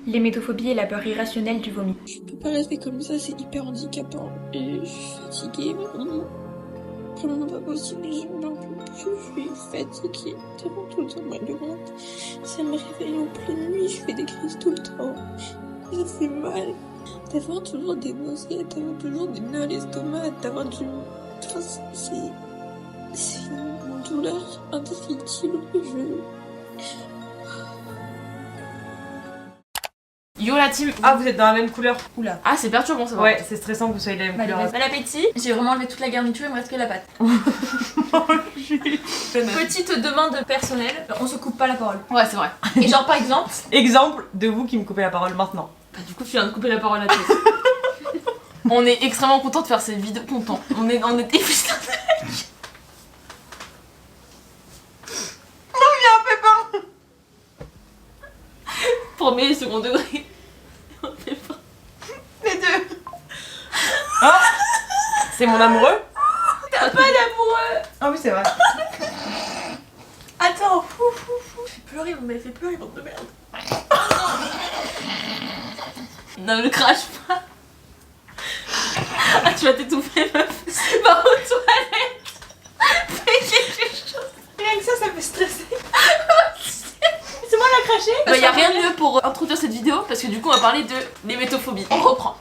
L'hémétophobie est la peur irrationnelle du vomi. Je peux pas rester comme ça, c'est hyper handicapant. Et je suis fatiguée, vraiment. Vraiment pas possible, je n'en peux plus, je suis fatiguée. Tellement tout le temps mal de ventre. Ça me réveille en pleine nuit, je fais des crises tout le temps. Ça fait mal. D'avoir toujours des nausées, d'avoir toujours des nœuds à l'estomac, d'avoir du... Enfin, c'est une douleur indescriptible que je... Yo la team. Ah, vous êtes dans la même couleur. Oula. Ah, c'est perturbant ça va. Ouais, c'est stressant que vous soyez de la même couleur. Bon appétit. J'ai vraiment enlevé toute la garniture, il me reste que la pâte. Petite demande personnelle, on se coupe pas la parole. Ouais, c'est vrai. Et genre par exemple, Exemple de vous qui me coupez la parole maintenant. Bah, du coup, tu viens de couper la parole à toi. On est extrêmement content de faire cette vidéo. Content. On est députés. Premier et second degré. On fait pas. Les deux. Ah, c'est mon amoureux. T'as pas d'amoureux. Ah oui, c'est vrai. Attends. Je fais pleurer, vous m'avez fait pleurer, bande de merde. Non, ne crache pas. Ah, tu vas t'étouffer, meuf. Va aux toilettes. Fais quelque chose. rien que ça me fait stresser. C'est moi la craché. Bah, y a rien de mieux pour introduire cette vidéo parce que du coup on va parler de l'hémétophobie. On reprend.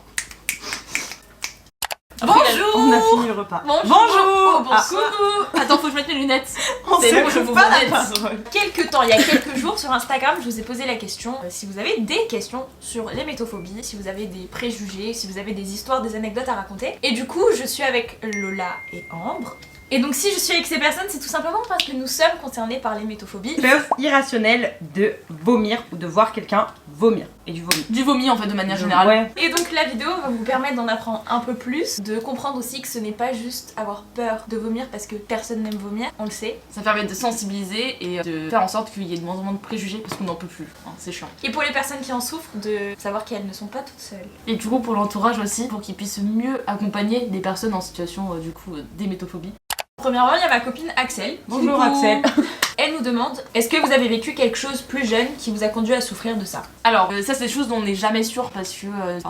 Bonjour. On a fini le repas. Bonjour. Bonjour. Oh, coucou. Attends, faut que je mette mes lunettes. On C'est se bon, je coupe vous pas la honnête. parole. Il y a quelques jours sur Instagram, je vous ai posé la question si vous avez des questions sur l'hémétophobie, si vous avez des préjugés, si vous avez des histoires, des anecdotes à raconter. Et du coup, je suis avec Lola et Ambre. Et donc si je suis avec ces personnes, c'est tout simplement parce que nous sommes concernés par l'hémétophobie. Peur irrationnelle de vomir ou de voir quelqu'un vomir. Et du vomi. Du vomi en fait de manière générale. Ouais. Et donc la vidéo va vous permettre d'en apprendre un peu plus, de comprendre aussi que ce n'est pas juste avoir peur de vomir parce que personne n'aime vomir, on le sait. Ça permet de sensibiliser et de faire en sorte qu'il y ait de moins en moins de préjugés parce qu'on n'en peut plus. Hein, c'est chiant. Et pour les personnes qui en souffrent, de savoir qu'elles ne sont pas toutes seules. Et du coup pour l'entourage aussi, pour qu'ils puissent mieux accompagner des personnes en situation d'hémétophobie. Premièrement, il y a ma copine Axel. Bonjour Coucou. Axel. Elle nous demande, est-ce que vous avez vécu quelque chose plus jeune qui vous a conduit à souffrir de ça? Alors ça c'est des choses dont on n'est jamais sûr parce que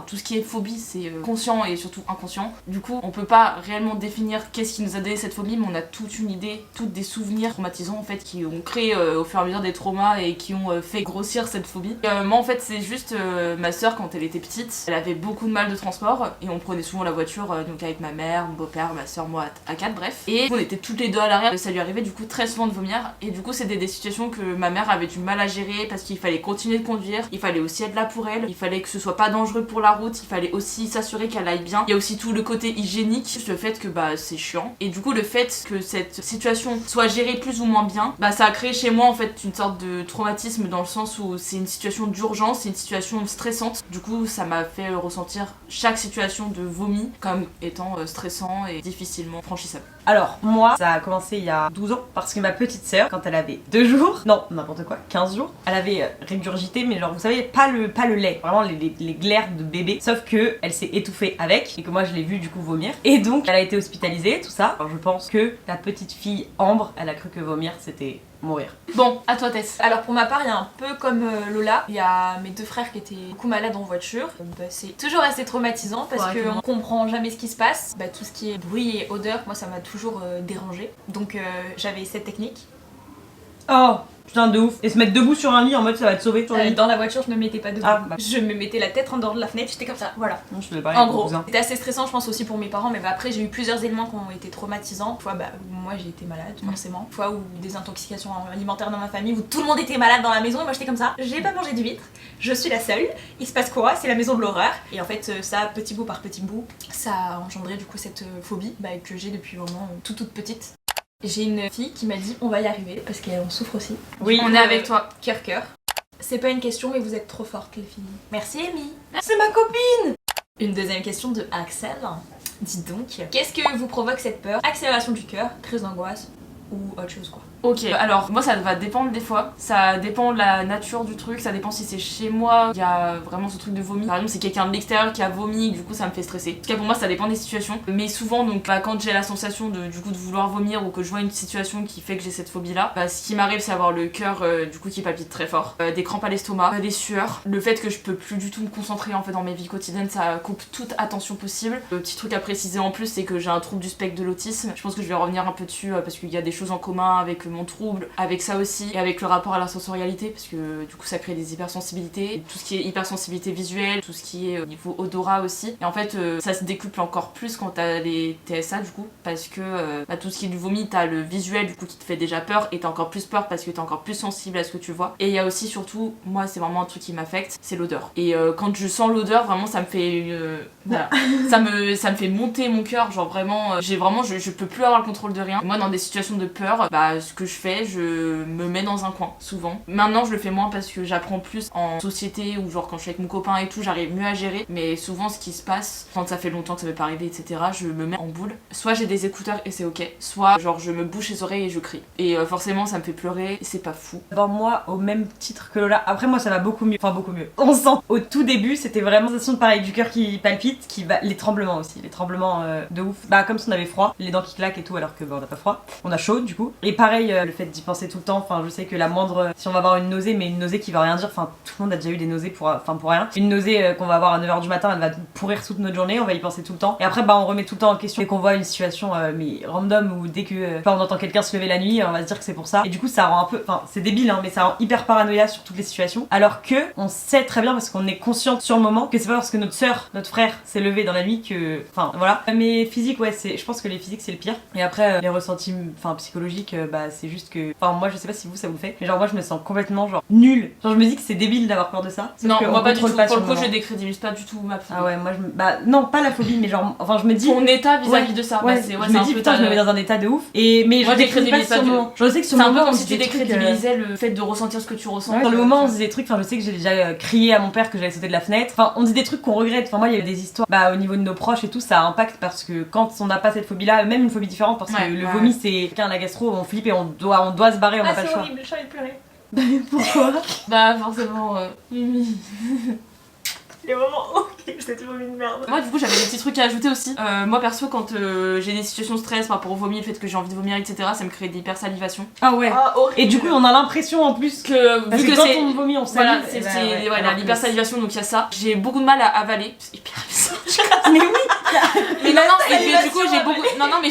tout ce qui est phobie c'est conscient et surtout inconscient. Du coup on peut pas réellement définir qu'est-ce qui nous a donné cette phobie mais on a toute une idée, toutes des souvenirs traumatisants en fait qui ont créé au fur et à mesure des traumas et qui ont fait grossir cette phobie. Moi en fait c'est juste ma soeur quand elle était petite, elle avait beaucoup de mal de transport et on prenait souvent la voiture donc avec ma mère, mon beau-père, ma soeur, moi à 4 bref. Et on était toutes les deux à l'arrière et ça lui arrivait du coup très souvent de vomir et du coup c'était des situations que ma mère avait du mal à gérer parce qu'il fallait continuer de conduire, il fallait aussi être là pour elle, il fallait que ce soit pas dangereux pour la route, il fallait aussi s'assurer qu'elle aille bien. Il y a aussi tout le côté hygiénique, le fait que bah c'est chiant. Et du coup le fait que cette situation soit gérée plus ou moins bien, bah ça a créé chez moi en fait une sorte de traumatisme dans le sens où c'est une situation d'urgence, c'est une situation stressante. Du coup ça m'a fait ressentir chaque situation de vomi comme étant stressant et difficilement franchissable. Alors, moi, ça a commencé il y a 12 ans parce que ma petite sœur, quand elle avait 2 jours, non, n'importe quoi, 15 jours, elle avait régurgité, mais genre, vous savez, pas le lait, vraiment les glaires de bébé, sauf que elle s'est étouffée avec et que moi je l'ai vue du coup vomir. Et donc, elle a été hospitalisée, tout ça. Alors, je pense que la petite fille Ambre, elle a cru que vomir c'était mourir. Bon, à toi Tess. Alors pour ma part, il y a un peu comme Lola, il y a mes 2 frères qui étaient beaucoup malades en voiture. Bah, c'est toujours assez traumatisant parce Ouais, qu'on comprend jamais ce qui se passe. Bah, tout ce qui est bruit et odeur, moi ça m'a toujours dérangé. Donc j'avais cette technique. Oh, putain de ouf. Et se mettre debout sur un lit en mode ça va te sauver sur le lit. Dans la voiture, je me mettais pas debout. Ah, bah. Je me mettais la tête en dehors de la fenêtre, j'étais comme ça, voilà. Non, je faisais pareil En avec mon gros, cousin. c'était assez stressant je pense aussi pour mes parents, mais bah, après j'ai eu plusieurs éléments qui ont été traumatisants. Une fois, bah, moi j'ai été malade forcément. Une fois où des intoxications alimentaires dans ma famille, où tout le monde était malade dans la maison et moi j'étais comme ça. J'ai pas mangé d'huîtres, je suis la seule. Il se passe quoi? C'est la maison de l'horreur. Et en fait ça, petit bout par petit bout, ça a engendré du coup cette phobie bah, que j'ai depuis vraiment toute petite. J'ai une fille qui m'a dit on va y arriver parce qu'elle en souffre aussi. Oui, On est avec toi. Cœur. C'est pas une question mais vous êtes trop fortes les filles. Merci Amy. c'est ma copine. Une deuxième question de Axel. Dis donc, qu'est-ce que vous provoque cette peur? Accélération du cœur, crise d'angoisse ou autre chose quoi? Ok, alors moi ça va dépendre des fois, ça dépend de la nature du truc, ça dépend si c'est chez moi, il y a vraiment ce truc de vomi. Par exemple, c'est quelqu'un de l'extérieur qui a vomi, du coup ça me fait stresser. En tout cas pour moi ça dépend des situations, mais souvent donc quand j'ai la sensation de vouloir vomir ou que je vois une situation qui fait que j'ai cette phobie là, ce qui m'arrive c'est avoir le cœur du coup qui palpite très fort, des crampes à l'estomac, des sueurs, le fait que je peux plus du tout me concentrer en fait dans mes vies quotidiennes, ça coupe toute attention possible. Le petit truc à préciser en plus, c'est que j'ai un trouble du spectre de l'autisme. Je pense que je vais revenir un peu dessus parce qu'il y a des choses en commun avec mon trouble, avec ça aussi, et avec le rapport à la sensorialité, parce que du coup ça crée des hypersensibilités, tout ce qui est hypersensibilité visuelle, tout ce qui est au niveau odorat aussi. Et en fait ça se décuple encore plus quand t'as les TSA du coup, parce que tout ce qui est du vomi, t'as le visuel du coup qui te fait déjà peur, et t'as encore plus peur parce que t'es encore plus sensible à ce que tu vois. Et il y a aussi surtout, moi c'est vraiment un truc qui m'affecte, c'est l'odeur. Et quand je sens l'odeur, vraiment ça me fait voilà. ça me fait monter mon cœur, genre vraiment je peux plus avoir le contrôle de rien. Moi dans des situations de peur, ce que je fais, je me mets dans un coin souvent. Maintenant je le fais moins parce que j'apprends plus en société, ou genre quand je suis avec mon copain et tout, j'arrive mieux à gérer. Mais souvent ce qui se passe, quand ça fait longtemps que ça m'est pas arrivé, etc., je me mets en boule. Soit j'ai des écouteurs et c'est ok, soit genre je me bouche les oreilles et je crie. Et forcément ça me fait pleurer, c'est pas fou. D'abord moi, au même titre que Lola, après moi ça va beaucoup mieux, enfin beaucoup mieux. On sent, au tout début c'était vraiment sensation de pareil, du cœur qui palpite, les tremblements aussi, les tremblements de ouf. Comme si on avait froid, les dents qui claquent et tout, alors que on n'a pas froid. On a chaud du coup. Et pareil, le fait d'y penser tout le temps, enfin je sais que la moindre, si on va avoir une nausée, mais une nausée qui va rien dire, enfin tout le monde a déjà eu des nausées pour rien. Une nausée qu'on va avoir à 9h du matin, elle va pourrir toute notre journée, on va y penser tout le temps. Et après on remet tout le temps en question. Dès qu'on voit une situation mais random, ou dès que on entend quelqu'un se lever la nuit, on va se dire que c'est pour ça. Et du coup ça rend un peu, enfin c'est débile mais ça rend hyper paranoïa sur toutes les situations. Alors que on sait très bien, parce qu'on est conscient sur le moment, que c'est pas parce que notre soeur, notre frère s'est levé dans la nuit que, enfin voilà. Mais physique, ouais, je pense que les physiques c'est le pire. Et après les ressentis psychologiques, c'est juste que, moi je sais pas si ça vous le fait, mais genre moi je me sens complètement genre nulle. Genre je me dis que c'est débile d'avoir peur de ça. Non, moi pas du tout. Pour le coup je décrédibilise pas du tout ma phobie. Ah ouais, moi non, pas la phobie, mais genre je me dis ton état vis-à-vis de ça. Ouais, je me dis putain, je me mets dans un état de ouf. Mais moi, je décrédibilise pas sur le moment. Je sais que sur le moment, c'est un peu comme si tu décrédibilisais le fait de ressentir ce que tu ressens. Sur le moment on se dit des trucs, je sais que j'ai déjà crié à mon père que j'allais sauter de la fenêtre. Enfin on dit des trucs qu'on regrette. Moi il y a des histoires au niveau de nos proches et tout, ça impacte, parce que quand on n'a pas cette phobie là, même une phobie différente, parce que le vomi c'est quelqu'un à la gastro, on flippe et on doit se barrer, on n'a pas le choix. C'est horrible, j'ai envie de pleurer. Pourquoi? Forcément Les moments horribles, c'était toujours une merde. Moi du coup j'avais des petits trucs à ajouter aussi. Moi perso, quand j'ai des situations de stress par rapport au vomi, le fait que j'ai envie de vomir, etc., ça me crée de l'hypersalivation. Ah ouais. Et du coup on a l'impression en plus que vu que quand c'est on vomit on salive. Voilà, l'hypersalivation, donc il y a ça. J'ai beaucoup de mal à avaler. C'est hyper bizarre. Mais oui. Mais non, du coup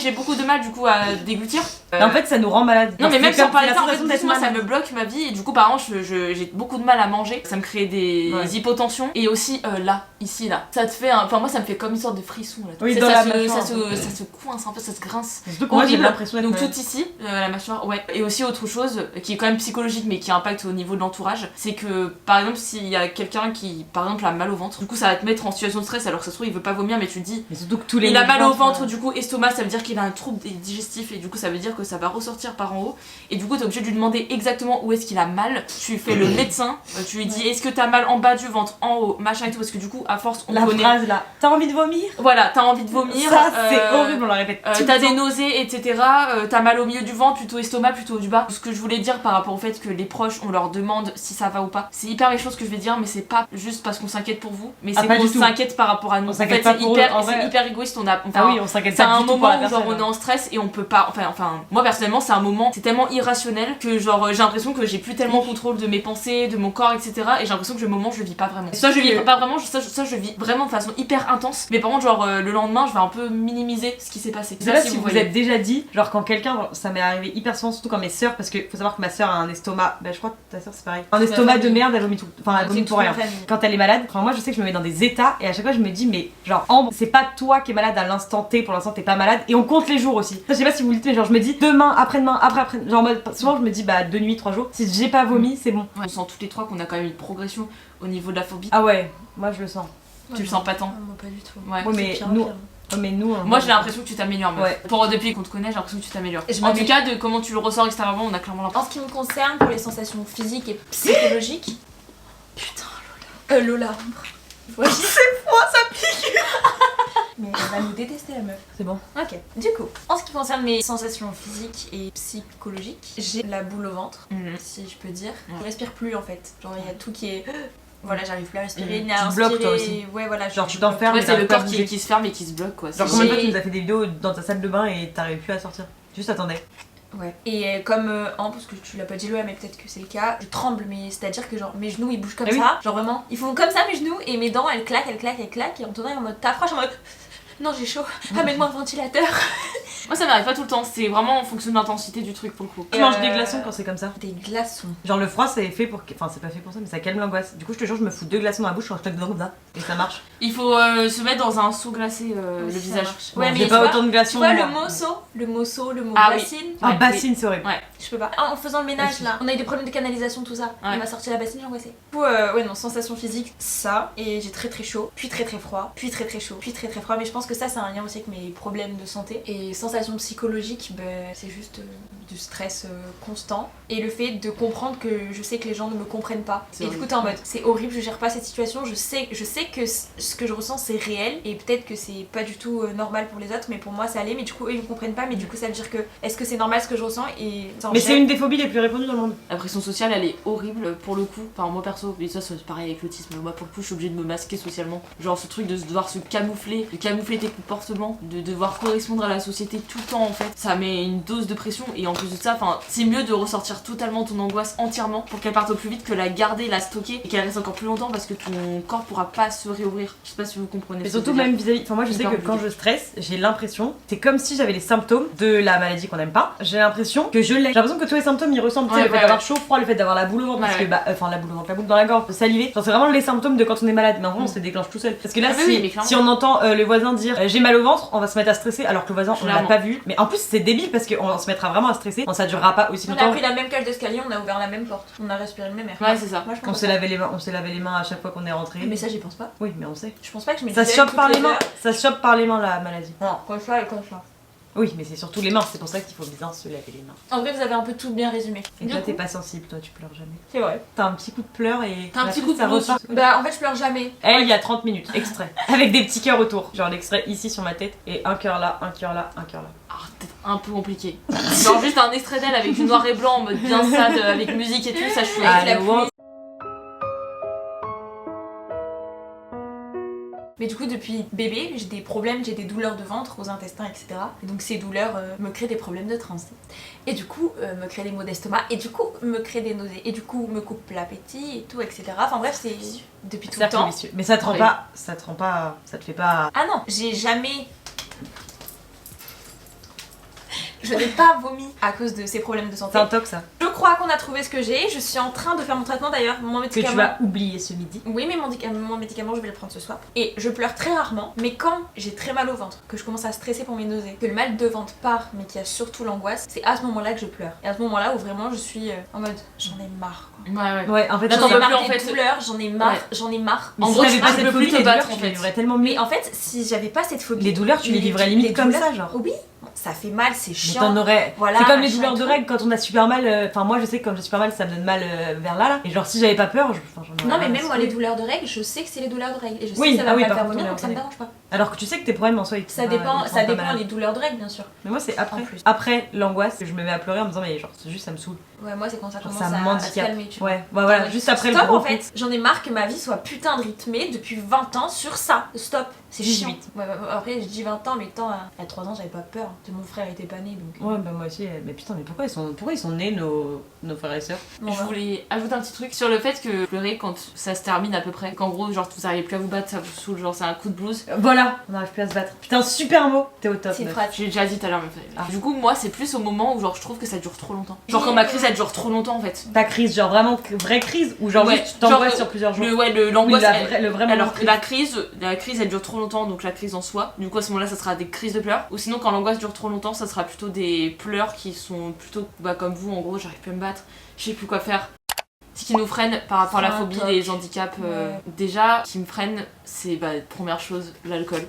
j'ai beaucoup de mal du coup à déglutir. En fait ça nous rend malade. Non mais même sans parler de ça, en fait, moi ça malade. me bloque ma vie, et du coup par exemple j'ai beaucoup de mal à manger, ça me crée des hypotensions, et aussi là, ici là, ça te fait moi ça me fait comme une sorte de frisson là. Oui, ça se coince un peu, ça se grince. Moi j'ai l'impression donc tout ici, la mâchoire, ouais. Et aussi autre chose qui est quand même psychologique mais qui impacte au niveau de l'entourage, c'est que par exemple s'il y a quelqu'un qui par exemple a mal au ventre, du coup ça va te mettre en situation de stress alors que ça se trouve il veut pas vomir, mais tu te dis mais surtout que tous les il a mal au ventre, du coup estomac, ça veut dire qu'il a un trouble digestif, et du coup ça veut dire que ça va ressortir par en haut, et du coup t'es obligé de lui demander exactement où est-ce qu'il a mal. Tu fais le médecin, tu lui dis est-ce que t'as mal en bas du ventre, en haut, machin et tout, parce que du coup à force on connaît phrase là, t'as envie de vomir, voilà, t'as envie de vomir, ça c'est horrible, on la répète t'as des nausées, etc., t'as mal au milieu du ventre, plutôt estomac, plutôt du bas. Ce que je voulais dire par rapport au fait que les proches on leur demande si ça va ou pas, c'est hyper méchant ce que je vais dire, mais c'est pas juste parce qu'on s'inquiète pour vous, mais c'est qu'on s'inquiète par rapport à nous. En fait c'est hyper égoïste, on s'inquiète pas du tout pour la personne. Genre on est en stress et on peut pas, enfin moi personnellement c'est un moment, c'est tellement irrationnel que genre j'ai l'impression que j'ai plus tellement contrôle de mes pensées, de mon corps, etc., et j'ai l'impression que le moment je le vis pas vraiment. Soit je vis pas vraiment, soit je vis vraiment de façon hyper intense, mais par contre genre le lendemain je vais un peu minimiser ce qui s'est passé. Je sais pas si vous êtes déjà dit, genre quand quelqu'un, ça m'est arrivé hyper souvent, surtout quand mes sœurs, parce que faut savoir que ma sœur a un estomac, je crois que ta sœur c'est pareil, un estomac de merde, elle vomit tout, enfin elle vomit pour rien quand elle est malade. Enfin moi je sais que je me mets dans des états, et à chaque fois je me dis mais genre Ambre, c'est pas toi qui es malade à l'instant T, pour l'instant t'es pas malade, et on compte les jours aussi. Je sais pas si vous le dites, mais genre je me dis demain, après-demain, après, genre en mode, souvent je me dis 2 nuits, 3 jours, si j'ai pas vomi c'est bon. On sent toutes les trois qu'on a quand même une progression au niveau de la phobie. Ah ouais, moi je le sens. Tu le sens pas tant? Moi pas du tout. Ouais, mais nous moi j'ai l'impression que tu t'améliores. Ouais. Depuis qu'on te connaît, j'ai l'impression que tu t'améliores. En tout cas, de comment tu le ressors extérieurement, on a clairement l'impression. En ce qui me concerne, pour les sensations physiques et psychologiques. Putain, Lola. Lola. Ouais, c'est froid, ça pique. mais elle va nous détester la meuf. C'est bon. Ok. Du coup, en ce qui concerne mes sensations physiques et psychologiques, j'ai la boule au ventre, si je peux dire. Ouais. Je respire plus en fait. Genre il y a tout qui est... Voilà, j'arrive plus à respirer, ni Tu à te bloques, inspirer. toi aussi. Ouais, voilà. Genre, tu bloque. t'enfermes. Ouais, mais c'est le t'arrives pas à corps bouger. qui se ferme et qui se bloque quoi. Genre, combien de fois tu J'ai- nous as fait des vidéos dans ta salle de bain et t'arrives plus à sortir? Juste attendez. Ouais. Et comme parce que tu l'as pas dit Lola, mais peut-être que c'est le cas, je tremble, mais c'est-à-dire que genre mes genoux ils bougent comme Ah oui. ça, genre vraiment, ils font comme ça mes genoux et mes dents elles claquent, et en tournant en mode t'as froid, je suis en mode non j'ai chaud, amène-moi un ventilateur. Moi ça m'arrive pas tout le temps, c'est vraiment en fonction de l'intensité du truc pour le coup. Tu manges des glaçons quand c'est comme ça? Des glaçons. Genre le froid c'est fait pour... Enfin c'est pas fait pour ça mais ça calme l'angoisse. Du coup je te jure je me fous 2 glaçons dans la bouche quand je claque dedans comme ça. Et ça marche. Il faut se mettre dans un seau glacé le Ça visage. marche. Bon, Ouais, mais j'ai tu pas vois- autant de Tu glaçons. vois moi. le mot Ah oui. bassine, Ah Ouais, bassine c'est horrible. Ouais. je peux pas. Ah, en faisant le ménage Ok. là, on a eu des problèmes de canalisation tout ça. Ouais. On m'a sorti la bassine, j'ai angoissé. Du coup, ouais non, sensation physique, ça, et j'ai très très chaud, puis très très froid, puis très très chaud, puis très très froid, mais je pense que ça c'est un lien aussi avec mes problèmes de santé. Et sensation psychologique, c'est juste du stress constant et le fait de comprendre que je sais que les gens ne me comprennent pas. C'est Et du coup horrible. t'es en mode c'est horrible, je gère pas cette situation, je sais que ce que je ressens c'est réel et peut-être que c'est pas du tout normal pour les autres, mais pour moi ça allait, mais du coup eux ils me comprennent pas, mais du coup ça veut dire que est-ce que c'est normal ce que je ressens et ça Mais c'est enchaîne. une des phobies les plus répandues dans le monde. La pression sociale elle est horrible pour le coup. Enfin moi perso, mais ça c'est pareil avec l'autisme. Moi pour le coup je suis obligée de me masquer socialement. Genre ce truc de devoir se camoufler, de camoufler tes comportements, de devoir correspondre à la société tout le temps en fait. Ça met une dose de pression et en plus de ça, enfin c'est mieux de ressortir totalement ton angoisse entièrement pour qu'elle parte au plus vite que la garder, la stocker et qu'elle reste encore plus longtemps parce que ton corps pourra pas se réouvrir. Je sais pas si vous comprenez. Mais ce que surtout je veux dire. même vis-à-vis, enfin moi je sais Hyper que quand compliqué. je stresse, j'ai l'impression, c'est comme si j'avais les symptômes de la maladie qu'on aime pas. J'ai l'impression que je l'ai. J'ai l'impression que tous les symptômes ils ressemblent, tu sais, Ouais, le fait ouais, d'avoir ouais. chaud, froid, le fait d'avoir la boule au ventre, parce Ouais, que bah, enfin la boule au ventre, la boule dans la gorge, de saliver. Genre c'est vraiment les symptômes de quand on est malade. Mais en vrai on se déclenche tout seul. Parce que là Ah, mais si, oui, mais clairement. si on entend le voisin dire j'ai mal au ventre, on va se mettre à stresser alors que le voisin on l'a Clairement. pas vu. Mais en plus c'est débile parce qu'on se mettra vraiment à stresser. Ça durera pas aussi On a longtemps. pris la même cage d'escalier, on a ouvert la même porte, on a respiré le même air. Ouais c'est ça. Moi je On pense s'est pas. lavé les mains, on s'est lavé les mains à chaque fois qu'on est rentré. Mais ça j'y pense pas. Oui mais on sait. Je pense pas que je me Ça se disais chope toutes par les mains. heures. Ça se chope par les mains la maladie. Non, comme ça et comme ça. Oui, mais c'est surtout les mains, c'est pour ça qu'il faut bien se laver les mains. En vrai vous avez un peu tout bien résumé. Et Du toi, coup, t'es pas sensible, toi, tu pleures jamais. c'est vrai. T'as un petit coup de pleur et. T'as un la petit fête, coup de ça pleur repart. Bah en fait je pleure jamais. Elle, il y a 30 minutes, extrait. Avec des petits cœurs autour. Genre l'extrait ici sur ma tête et un cœur là, un cœur là, un cœur là. Ah, peut-être un peu compliqué. Genre juste un extrait d'elle avec du noir et blanc en mode bien sad avec musique et tout, ça je suis Avec la le voir. Mais du coup, depuis bébé, j'ai des problèmes, j'ai des douleurs de ventre, aux intestins, etc. Et donc ces douleurs me créent des problèmes de transit. Et du coup, me créent des maux d'estomac. Et du coup, me créent des nausées. Et du coup, me coupe l'appétit et tout, etc. Enfin bref, c'est depuis tout le Cercle temps. vicieux. Mais ça te rend Ouais. pas. Ça te rend pas. Ça te fait pas. Ah non, j'ai jamais... Je n'ai pas vomi à cause de ces problèmes de santé. C'est un toc ça. Je crois qu'on a trouvé ce que j'ai. Je suis en train de faire mon traitement d'ailleurs. Mon Que médicament... tu vas oublier ce midi. Oui, mais mon médicament, je vais le prendre ce soir. Et je pleure très rarement, mais quand j'ai très mal au ventre, que je commence à stresser pour mes nausées, que le mal de ventre part, mais qu'il y a surtout l'angoisse, c'est à ce moment-là que je pleure. Et à ce moment-là où vraiment je suis en mode j'en ai marre quoi. Ouais, ouais. Ouais, en fait, Là, J'en t'en ai peux marre plus, en des fait. douleurs, j'en ai marre, Ouais. j'en ai marre. Mais En si gros, t'avais tu pas peux cette plus phobie, te les battre, douleurs, en tu fait. les vivrais tellement mieux. Mais en fait, si j'avais pas cette phobie... Les douleurs, tu les vivrais limite comme douleurs- ça, genre. Oui, ça fait mal, c'est Mais chiant. t'en aurais. Voilà, c'est comme les machin douleurs et de tout. règles quand on a super mal. Enfin, moi je sais que quand j'ai super mal, ça me donne mal vers là. Et genre, si j'avais pas peur, enfin, j'en aurais Non mais rien même à moi les secouer. douleurs de règles, je sais que c'est les douleurs de règles et je sais Oui, que ça va ah oui, pas me par faire contre, vomir on donc ça me est dérange pas. Alors que tu sais que tes problèmes en soi, ils te Ça font- dépend, ils te ça rendent pas dépend malade. les douleurs de règles bien sûr. Mais moi c'est après. En plus. Après l'angoisse, je me mets à pleurer en me disant mais genre c'est juste ça me saoule. Ouais moi c'est quand ça Genre, commence ça à se m'handicape. calmer tu vois. Ouais, voilà, juste après le Stop gros en fait, j'en ai marre que ma vie soit putain de rythmée depuis 20 ans sur ça. Stop, c'est 18. chiant. Ouais, après je dis 20 ans mais tant à 3 ans j'avais pas peur. Mon frère était pas né donc. coup. Ouais, bah moi aussi. Mais putain, mais pourquoi ils sont nés nos frères et sœurs? Bon, Je voulais ajouter un petit truc sur le fait que pleurer quand ça se termine à peu près, qu'en gros genre vous arrivez plus à vous battre, ça vous saoule, genre c'est un coup de blues. Voilà, on n'arrive plus à se battre. Putain, super mot. T'es au top. c'est meuf. frat. J'ai déjà dit tout à l'heure, meuf. Ah. Du coup moi c'est plus au moment où genre je trouve que ça dure trop longtemps. Genre quand ma crise elle dure trop longtemps en fait. Ta crise, genre vraiment vraie crise ou genre Ouais, juste tu t'angoisses genre, sur plusieurs jours. L'angoisse Oui, elle- le vrai moment alors de que crise. la crise elle dure trop longtemps, donc la crise en soi. Du coup à ce moment-là ça sera des crises de pleurs. Ou sinon quand l'angoisse dure trop longtemps ça sera plutôt des pleurs qui sont plutôt comme vous en gros, j'arrive plus à me battre, je sais plus quoi faire. Ce qui nous freine par rapport à la C'est un phobie, toc. les handicaps, Ouais. déjà qui me freine c'est première chose l'alcool.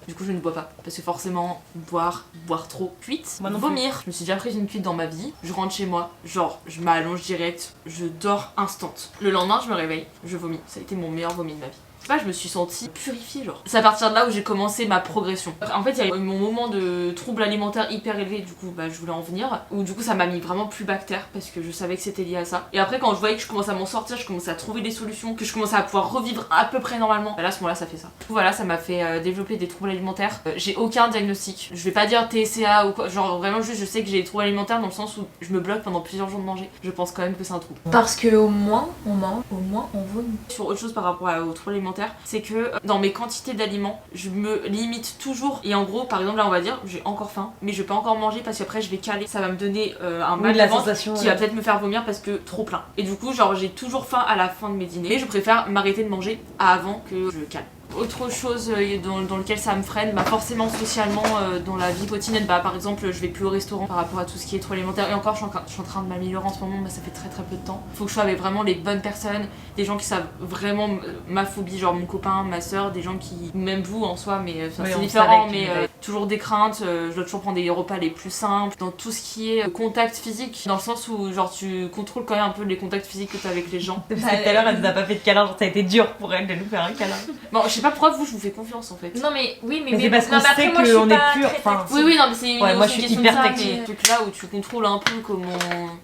Du coup je ne bois pas parce que forcément boire trop, cuite, Moi non plus. vomir. Je me suis déjà prise une cuite dans ma vie, je rentre chez moi, genre je m'allonge direct, je dors instant. Le lendemain je me réveille, je vomis. Ça a été mon meilleur vomi de ma vie. je sais pas, je me suis sentie purifiée genre. C'est à partir de là où j'ai commencé ma progression. En fait il y a eu mon moment de trouble alimentaire hyper élevé, du coup bah je voulais en venir, où du coup ça m'a mis vraiment plus bactère parce que je savais que c'était lié à ça. Et après quand je voyais que je commençais à m'en sortir, je commençais à trouver des solutions, que je commençais à pouvoir revivre à peu près normalement, bah là à ce moment là ça fait ça. Du coup voilà, ça m'a fait développer des troubles alimentaires. J'ai aucun diagnostic, je vais pas dire TCA ou quoi, genre vraiment juste je sais que j'ai des troubles alimentaires dans le sens où je me bloque pendant plusieurs jours de manger. Je pense quand même que c'est un trouble. Parce que au moins on mange, au moins on vomit. Sur autre chose par rapport aux troubles alimentaires, c'est que dans mes quantités d'aliments, je me limite toujours. Et en gros, par exemple, là on va dire, j'ai encore faim, mais je peux encore manger parce qu'après je vais caler. Ça va me donner un mal de ventre qui va peut-être me faire vomir parce que trop plein. Et du coup, genre j'ai toujours faim à la fin de mes dîners. Et je préfère m'arrêter de manger avant que je cale. Autre chose dans lequel ça me freine, bah forcément socialement dans la vie quotidienne, bah par exemple je vais plus au restaurant par rapport à tout ce qui est trop alimentaire, et encore je suis en train de m'améliorer en ce moment, bah ça fait très peu de temps. Faut que je sois avec vraiment les bonnes personnes, des gens qui savent vraiment ma phobie, genre mon copain, ma soeur, des gens qui, même vous en soi, mais c'est différent, mais toujours des craintes, je dois toujours prendre des repas les plus simples, dans tout ce qui est contact physique, dans le sens où genre tu contrôles quand même un peu les contacts physiques que t'as avec les gens. Parce que tout à l'heure elle nous a pas fait de câlin, genre ça a été dur pour elle de nous faire un câlin. Bon, je sais pas pourquoi vous je vous fais confiance en fait. Non mais oui mais c'est parce qu'on sait qu'on est pur. Enfin, oui non mais c'est une moi je suis hyper tactile. Un truc là où tu contrôles un peu comment,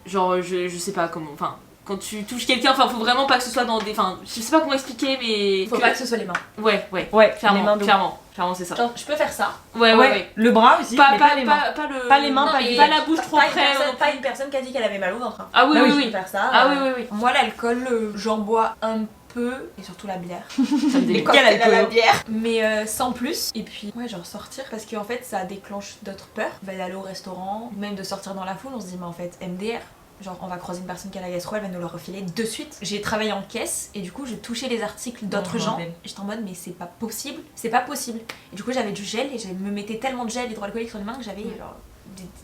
genre je sais pas comment, enfin quand tu touches quelqu'un, enfin faut vraiment pas que ce soit dans des, enfin je sais pas comment expliquer mais faut pas que ce soit les mains. Ouais clairement, les mains clairement c'est ça. Genre je peux faire ça. Ouais. Le bras aussi, pas, mais pas les mains. Pas les mains, non, pas la bouche trop près. Pas une personne qui a dit qu'elle avait mal au ventre. Ah oui Je peux faire ça. Ah oui. Moi l'alcool, j'en bois un peu, et surtout la bière. Ça me dégoûte. Quel alcool la bière, mais sans plus. Et puis ouais, genre sortir parce qu'en fait ça déclenche d'autres peurs. D'aller au restaurant, même de sortir dans la foule, on se dit mais en fait MDR. Genre on va croiser une personne qui a la gastro, elle va nous le refiler de suite. J'ai travaillé en caisse et du coup je touchais les articles d'autres gens. Et j'étais en mode mais c'est pas possible. Et du coup j'avais du gel et je me mettais tellement de gel hydroalcoolique sur les mains que j'avais genre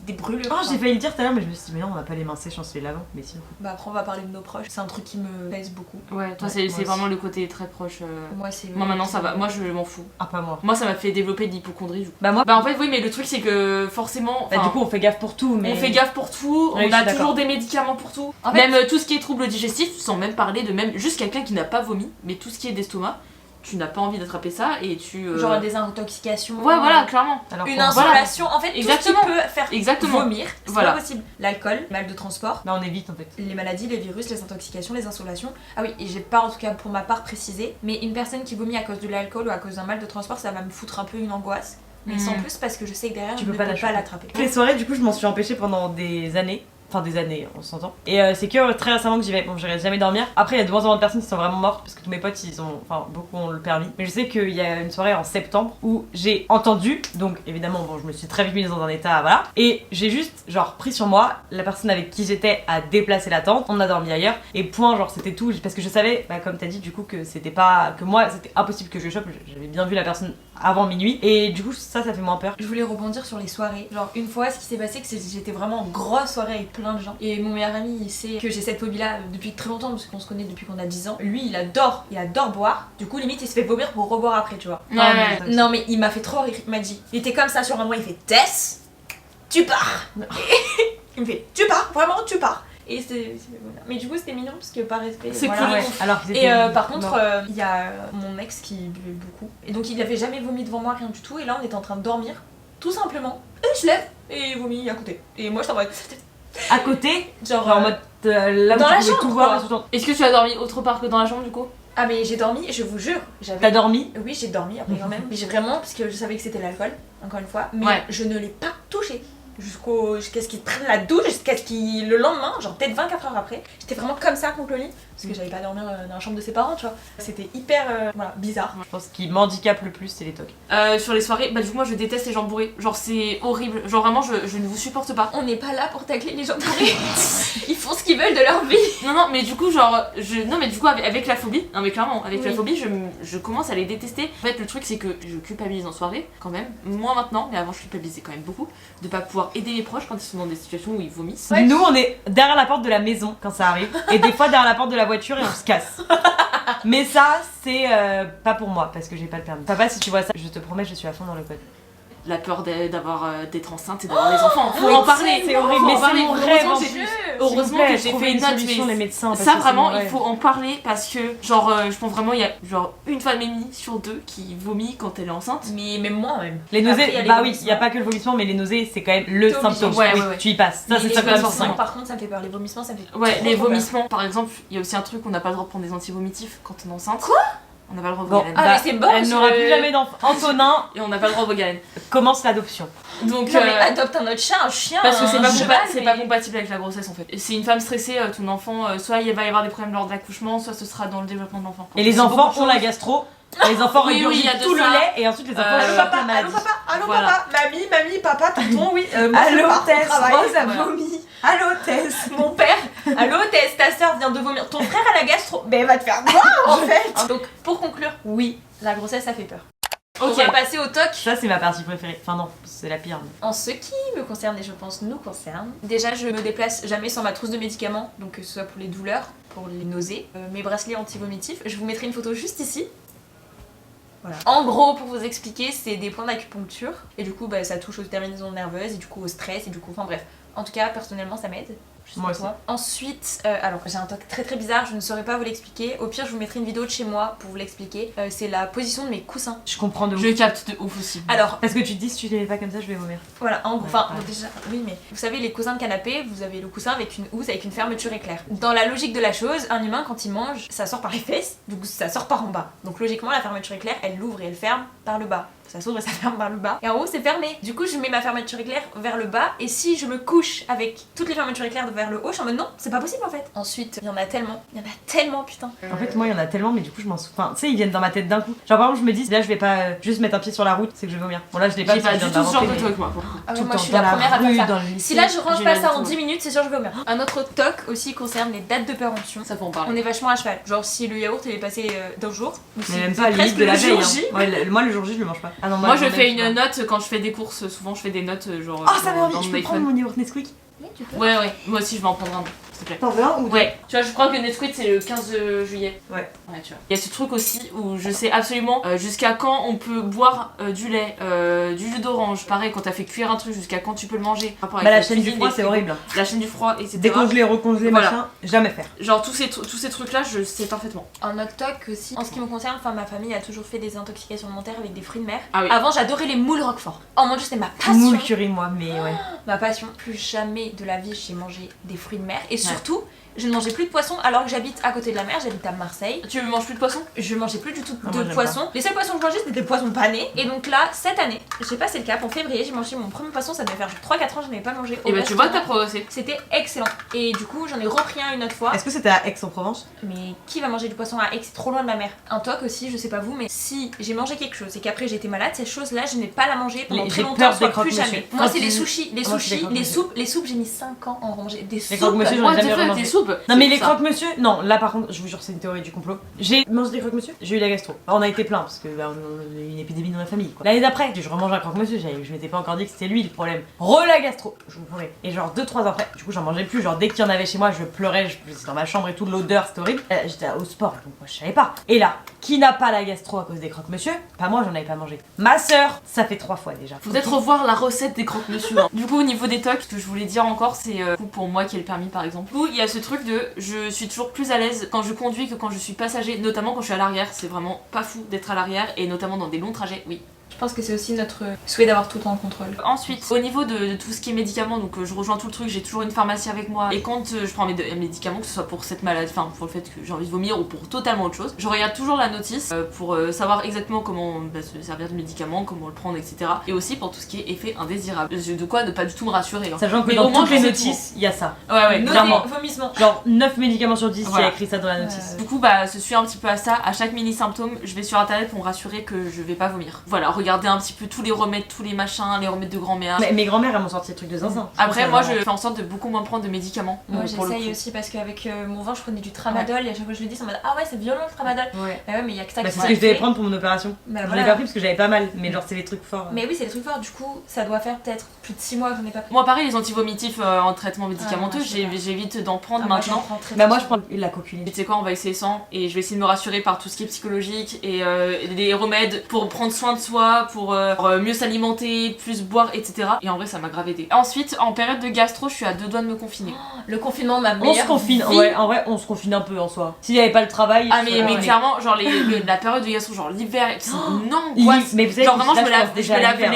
des brûlures. Oh j'ai failli le dire tout à l'heure mais je me suis dit mais non on va pas les mains sèches en se les lavant. Mais si. Bah après on va parler de nos proches. C'est un truc qui me pèse beaucoup. Ouais, toi c'est vraiment le côté très proche. Moi maintenant ça va, moi je m'en fous. Ah pas moi. Moi ça m'a fait développer de l'hypocondrie. Bah moi. Bah en fait oui mais le truc c'est que forcément. Bah du coup on fait gaffe pour tout. Mais... On fait gaffe pour tout, oui, on a toujours des médicaments pour tout. En fait, même tout ce qui est troubles digestifs, sans même parler de même juste quelqu'un qui n'a pas vomi, mais tout ce qui est d'estomac. Tu n'as pas envie d'attraper ça et tu... Genre des intoxications. Ouais voilà clairement. Alors, une insolation, en fait exactement. Tout ce qui peut faire vomir, c'est pas possible. L'alcool, mal de transport. Bah on évite en fait. Les maladies, les virus, les intoxications, les insolations. Ah oui, et j'ai pas en tout cas pour ma part précisé, mais une personne qui vomit à cause de l'alcool ou à cause d'un mal de transport, ça va me foutre un peu une angoisse. Mais sans plus parce que je sais que derrière je ne peux pas l'attraper. Les soirées du coup je m'en suis empêchée pendant des années. Enfin des années, on s'entend. Et c'est que très récemment que j'y vais. Bon, j'irai jamais dormir. Après, il y a de moins en moins de personnes qui sont vraiment mortes parce que tous mes potes, ils ont, enfin beaucoup ont le permis. Mais je sais qu'il y a une soirée en septembre où j'ai entendu, donc évidemment, bon, je me suis très vite mise dans un état, voilà. Et j'ai juste, genre, pris sur moi, la personne avec qui j'étais a déplacé la tente, on a dormi ailleurs. Et point, genre, c'était tout. Parce que je savais, bah, comme t'as dit, du coup, que c'était pas, que moi, c'était impossible que je chope. J'avais bien vu la personne avant minuit. Et du coup, ça fait moins peur. Je voulais rebondir sur les soirées. Genre, une fois, ce qui s'est passé, c'est que j'étais vraiment en grosse soirée avec plein de gens. Et mon meilleur ami, il sait que j'ai cette phobie-là depuis très longtemps, parce qu'on se connaît depuis qu'on a 10 ans. Lui, il adore boire. Du coup, limite, il se fait vomir pour reboire après, tu vois. Non, mais il m'a fait trop rire. Il m'a dit, il était comme ça sur un moment, il fait Tess, tu pars. Il me fait, tu pars, vraiment, tu pars. Et mais du coup c'était mignon parce que par respect c'est voilà. Cool ouais. Alors et par contre il y a mon ex qui buvait beaucoup et donc il avait jamais vomi devant moi, rien du tout, et là on était en train de dormir tout simplement et je lève et il vomit à côté et moi je t'en mode à côté genre en mode là où dans tu la pouvais chambre, tout voir et tout. Est-ce que tu as dormi autre part que dans la chambre du coup? Ah mais j'ai dormi, je vous jure. T'as dormi? Oui j'ai dormi après quand même. Mais j'ai vraiment, parce que je savais que c'était l'alcool, encore une fois, mais je ne l'ai pas touché. Jusqu'à ce qu'il prenne la douche, jusqu'à ce qu'il, le lendemain, genre peut-être 24 heures après, j'étais vraiment comme ça contre le lit, parce que j'allais pas dormir dans la chambre de ses parents, tu vois. C'était hyper bizarre. Je pense qu'il m'handicape le plus, c'est les tocs. Sur les soirées, bah du coup moi je déteste les gens bourrés, genre c'est horrible, genre vraiment je ne vous supporte pas. On n'est pas là pour tacler les gens bourrés. Ils font ce qu'ils veulent de leur vie. Non mais du coup genre, avec la phobie, non mais clairement, avec la phobie je commence à les détester. En fait le truc c'est que je culpabilise en soirée, quand même, moins maintenant, mais avant je culpabilisais quand même beaucoup, de pas pouvoir aider mes proches quand ils sont dans des situations où ils vomissent. Ouais. Nous on est derrière la porte de la maison quand ça arrive, et des fois derrière la porte de la voiture et on se casse. Mais ça c'est pas pour moi parce que j'ai pas le permis. Papa si tu vois ça, je te promets je suis à fond dans le code. la peur d'être enceinte et d'avoir des enfants. Faut en parler. C'est horrible, Faut mais en parler. c'est mon rêve. Heureusement que j'ai fait une note, solution, les médecins. parce ça que vraiment c'est mon il faut en parler parce que genre je pense vraiment il y a genre une femme et demie sur deux qui vomit quand elle est enceinte. Mais même moi même. Les Après, nausées, il y a les bah oui, il vomissements. y a pas que le vomissement, mais les nausées, c'est quand même le T'es obligé. symptôme. Ouais, Oui, ouais, ouais. tu y passes. Ça, Mais c'est les ça pas comme forcément. vomissements, par contre, ça me fait peur. Les vomissements, ça me fait Ouais, trop, les trop peur. vomissements par exemple, il y a aussi un truc on n'a pas le droit de prendre des antivomitifs quand on est enceinte. Quoi? On n'a pas le droit au Bon, Vogalène. Ah, mais c'est bon, elle n'aura plus jamais d'enfant. Antonin Et on n'a pas le droit au Vogalène. commence l'adoption. Donc Non, mais adopte un autre chat, un chien. parce que c'est un pas, cheval, c'est mais- pas compatible avec la grossesse en fait. Et c'est une femme stressée, ton enfant, soit il va y avoir des problèmes lors de l'accouchement, soit ce sera dans le développement de l'enfant. Et les C'est enfants beaucoup de ont la choses. gastro. Les enfants Oui, oui, il y a régurgitent de tout le ça. lait et ensuite les enfants Allô, chopent papa, la maladie. allô Voilà. papa, mamie, papa, tonton, oui. Allô, Tess, Rose a Voilà. vomi. Allô, Tess. Mon père, allô Tess, ta soeur vient de vomir. Ton frère a la gastro. Mais elle va te faire quoi en fait? Donc pour conclure, oui, la grossesse ça fait peur. Ok. On va passer au toc. Ça, c'est ma partie préférée. Enfin, non, c'est la pire. En ce qui me concerne et je pense nous concerne, déjà je me déplace jamais sans ma trousse de médicaments, donc que ce soit pour les douleurs, pour les nausées, mes bracelets anti-vomitifs. Je vous mettrai une photo juste ici. Voilà. En gros, pour vous expliquer, c'est des points d'acupuncture et du coup bah, ça touche aux terminaisons nerveuses et du coup au stress et du coup, enfin bref. En tout cas, personnellement, ça m'aide. Je sais Moi pas aussi. toi. Ensuite, alors j'ai un toc très très bizarre, je ne saurais pas vous l'expliquer. Au pire, je vous mettrai une vidéo de chez moi pour vous l'expliquer. C'est la position de mes coussins. Je comprends de ouf. Je capte de ouf aussi. Alors, Parce que tu te dis, si tu les mets pas comme ça, je vais vomir. voilà, en gros, Ouais, enfin, ouais. déjà, oui, mais vous savez, les coussins de canapé, vous avez le coussin avec une housse, avec une fermeture éclair. Dans la logique de la chose, un humain, quand il mange, ça sort par les fesses, du coup, ça sort par en bas. Donc, logiquement, la fermeture éclair, elle l'ouvre et elle ferme par le bas. Ça s'ouvre et ça ferme par le bas. Et en haut, c'est fermé. Du coup, je mets ma fermeture éclair vers le bas, et si je me couche avec toutes les fermetures éclair vers le haut, je suis en mode non, c'est pas possible en fait. Ensuite, il y en a tellement, putain. En fait, moi, il y en a tellement, mais du coup, je m'en souviens. Enfin, tu sais, ils viennent dans ma tête d'un coup. Genre, par exemple, je me dis, là, je vais pas juste mettre un pied sur la route, c'est que je vais vomir. Bon, là, je l'ai pas J'ai parce pas que je du viens tout ce genre d'inventer, de mais truc moi. Ah ouais, tout moi, le je suis temps, la dans première à rue, faire ça. dans le lycée. Si là je range J'ai pas la ça en tout. 10 minutes, c'est sûr que je vais vomir. Un autre toc aussi concerne les dates de péremption. Ça faut en On parler. est vachement à cheval. Genre si le yaourt il est passé d'un jour, ou si Mais même c'est pas, presque limite de la le veille. jour hein. J. Ouais, moi, le jour J, je le mange pas. Ah non, Moi je j'en ai, fais tu vois. une note quand je fais des courses, souvent je fais des notes genre Oh, ça m'a dans envie, je mon peux prendre iPhone. mon yaourt Nesquik. Oui, tu peux. Ouais, moi aussi je vais en prendre un, s'il te plaît. T'en veux un ou deux? Ouais, tu vois, je crois que Nesquik c'est le 15 juillet. Ouais. Ouais, tu vois. Il y a ce truc aussi où je sais absolument jusqu'à quand on peut boire du lait, du jus d'orange. Pareil, quand t'as fait cuire un truc, jusqu'à quand tu peux le manger. Par rapport Bah, avec la chaîne du cuisine, froid, les c'est frigos, horrible. La chaîne du froid, etc. Décongeler, recongeler, Voilà. machin, jamais faire. Genre tous ces trucs là, je sais parfaitement. Un autre toc aussi. En ce qui me concerne, enfin ma famille a toujours fait des intoxications alimentaires avec des fruits de mer. Ah oui. Avant j'adorais les moules roquefort. Oh mon dieu, c'était ma passion. Moule curry, moi, mais ouais. Ma passion. Plus jamais de la vie j'ai mangé des fruits de mer. Et surtout, je ne mangeais plus de poisson alors que j'habite à côté de la mer, j'habite à Marseille. Tu manges plus de poisson? Je mangeais plus du tout Ah, de moi, j'aime poisson. Les seuls poissons que je mangeais c'était des poissons panés. Et donc là, cette année, j'ai passé le cap. En février, j'ai mangé mon premier poisson. Ça devait faire genre 3-4 ans, je n'avais pas mangé. Et bah tu vois que t'as progressé. C'était excellent. Et du coup, j'en ai repris un une autre fois. Est-ce que c'était à Aix-en-Provence? Mais qui va manger du poisson à Aix? C'est trop loin de la mer. Un toc aussi, je sais pas vous, mais si j'ai mangé quelque chose et qu'après j'ai été malade, cette chose-là, je n'ai pas la manger pendant Les- très j'ai longtemps, peur des soit plus croque-monsieur. jamais. Quand Moi, c'est tu- les sushis, Moi, c'est les croque-monsieur. les soupes, j'ai mis 5 ans à en manger. Des soupes. croque-monsieur, j'en ai What the jamais fuck, remangé. des soupes? Non mais C'est les ça. croque-monsieur, non là par contre je vous jure c'est une théorie du complot. J'ai mangé des croque-monsieur, j'ai eu la gastro. On a été plein parce que bah, on a eu une épidémie dans la famille quoi. L'année d'après, je remange un croque-monsieur, je m'étais pas encore dit que c'était lui le problème. La gastro, je vous promets. Et genre 2-3 ans après, du coup j'en mangeais plus, genre dès qu'il y en avait chez moi, je pleurais, j'étais dans ma chambre et tout, l'odeur c'était horrible. J'étais au sport donc moi je savais pas. Et là, qui n'a pas la gastro à cause des croque-monsieur? Pas moi, j'en avais pas mangé. Ma sœur, ça fait 3 fois déjà. Faut peut-être revoir la recette des croque-monsieur. Hein. Du coup, au niveau des tocs, ce que je voulais dire encore, c'est pour moi qui ai le permis par exemple. Du coup, il y a ce truc de je suis toujours plus à l'aise quand je conduis que quand je suis passager, notamment quand je suis à l'arrière. C'est vraiment pas fou d'être à l'arrière et notamment dans des longs trajets, oui. Je pense que c'est aussi notre souhait d'avoir tout en contrôle. Ensuite, au niveau de tout ce qui est médicaments, donc je rejoins tout le truc, j'ai toujours une pharmacie avec moi. Et quand je prends mes médicaments, que ce soit pour cette maladie, enfin pour le fait que j'ai envie de vomir ou pour totalement autre chose, je regarde toujours la notice pour savoir exactement comment se servir du médicament, comment le prendre, etc. Et aussi pour tout ce qui est effet indésirable. De quoi ne pas du tout me rassurer. Hein. Sachant que Mais dans au moins, toutes les je sais notices, il y a ça. Ouais, Notez, clairement. vomissement. Genre 9 médicaments sur 10, il y Voilà. a écrit ça dans la notice. Du coup, bah, se suit un petit peu à ça. À chaque mini symptôme, je vais sur internet pour me rassurer que je vais pas vomir. Voilà, regardez un petit peu tous les remèdes, tous les machins, les remèdes de grand-mère. Mais mes grand-mères elles m'ont sorti des trucs de zinzin. Après, moi, je fais en sorte de beaucoup moins prendre de médicaments. Moi pour le j'essaye coup. aussi parce qu'avec mon vin je prenais du tramadol et à chaque fois que je le dis c'est en mode ah ouais c'est violent le tramadol. Ouais. Bah ouais mais il y a que ça Bah, qui c'est ce que je devais fait. prendre pour mon opération. Bah, Je voilà. l'ai pas pris parce que j'avais pas mal, mais genre c'est les trucs forts. Mais oui c'est des trucs forts du coup ça doit faire peut-être plus de 6 mois que j'en ai pas pris. Moi, pareil, les antivomitifs en traitement médicamenteux, moi, je sais pas. j'évite d'en prendre Ah, moi, j'en maintenant. prends très, Bah très moi je souvent. prends la coculine. Et tu sais quoi, on va essayer sans et je vais essayer de me rassurer par tout ce qui est psychologique et des remèdes pour prendre soin de soi, fois pour mieux s'alimenter, plus boire, etc. Et en vrai, ça m'a grave aidé. Ensuite, en période de gastro, je suis à 2 doigts de me confiner. Le confinement, ma On meilleure se confine, vie. ouais, en vrai, on se confine un peu en soi. S'il y avait pas le travail. Ah, mais clairement, genre la période de gastro, genre l'hiver, c'est une il- angoisse. mais vous savez, Genre vraiment, là, je me lave pense déjà à l'hiver,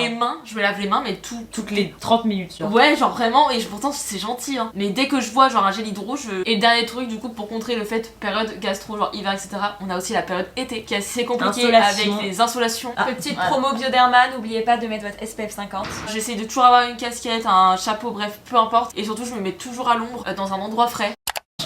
les mains, mais toutes les 30 minutes. Genre. Ouais, genre vraiment, et pourtant c'est gentil, hein. Mais dès que je vois genre un gel hydro, et le dernier truc, du coup, pour contrer le fait période gastro, genre hiver, etc., on a aussi la période été qui est assez compliquée Insolation. avec les insolations. Petite Voilà. promo Bioderma, n'oubliez pas de mettre votre SPF 50. J'essaie de toujours avoir une casquette, un chapeau, bref, peu importe. Et surtout, je me mets toujours à l'ombre, dans un endroit frais.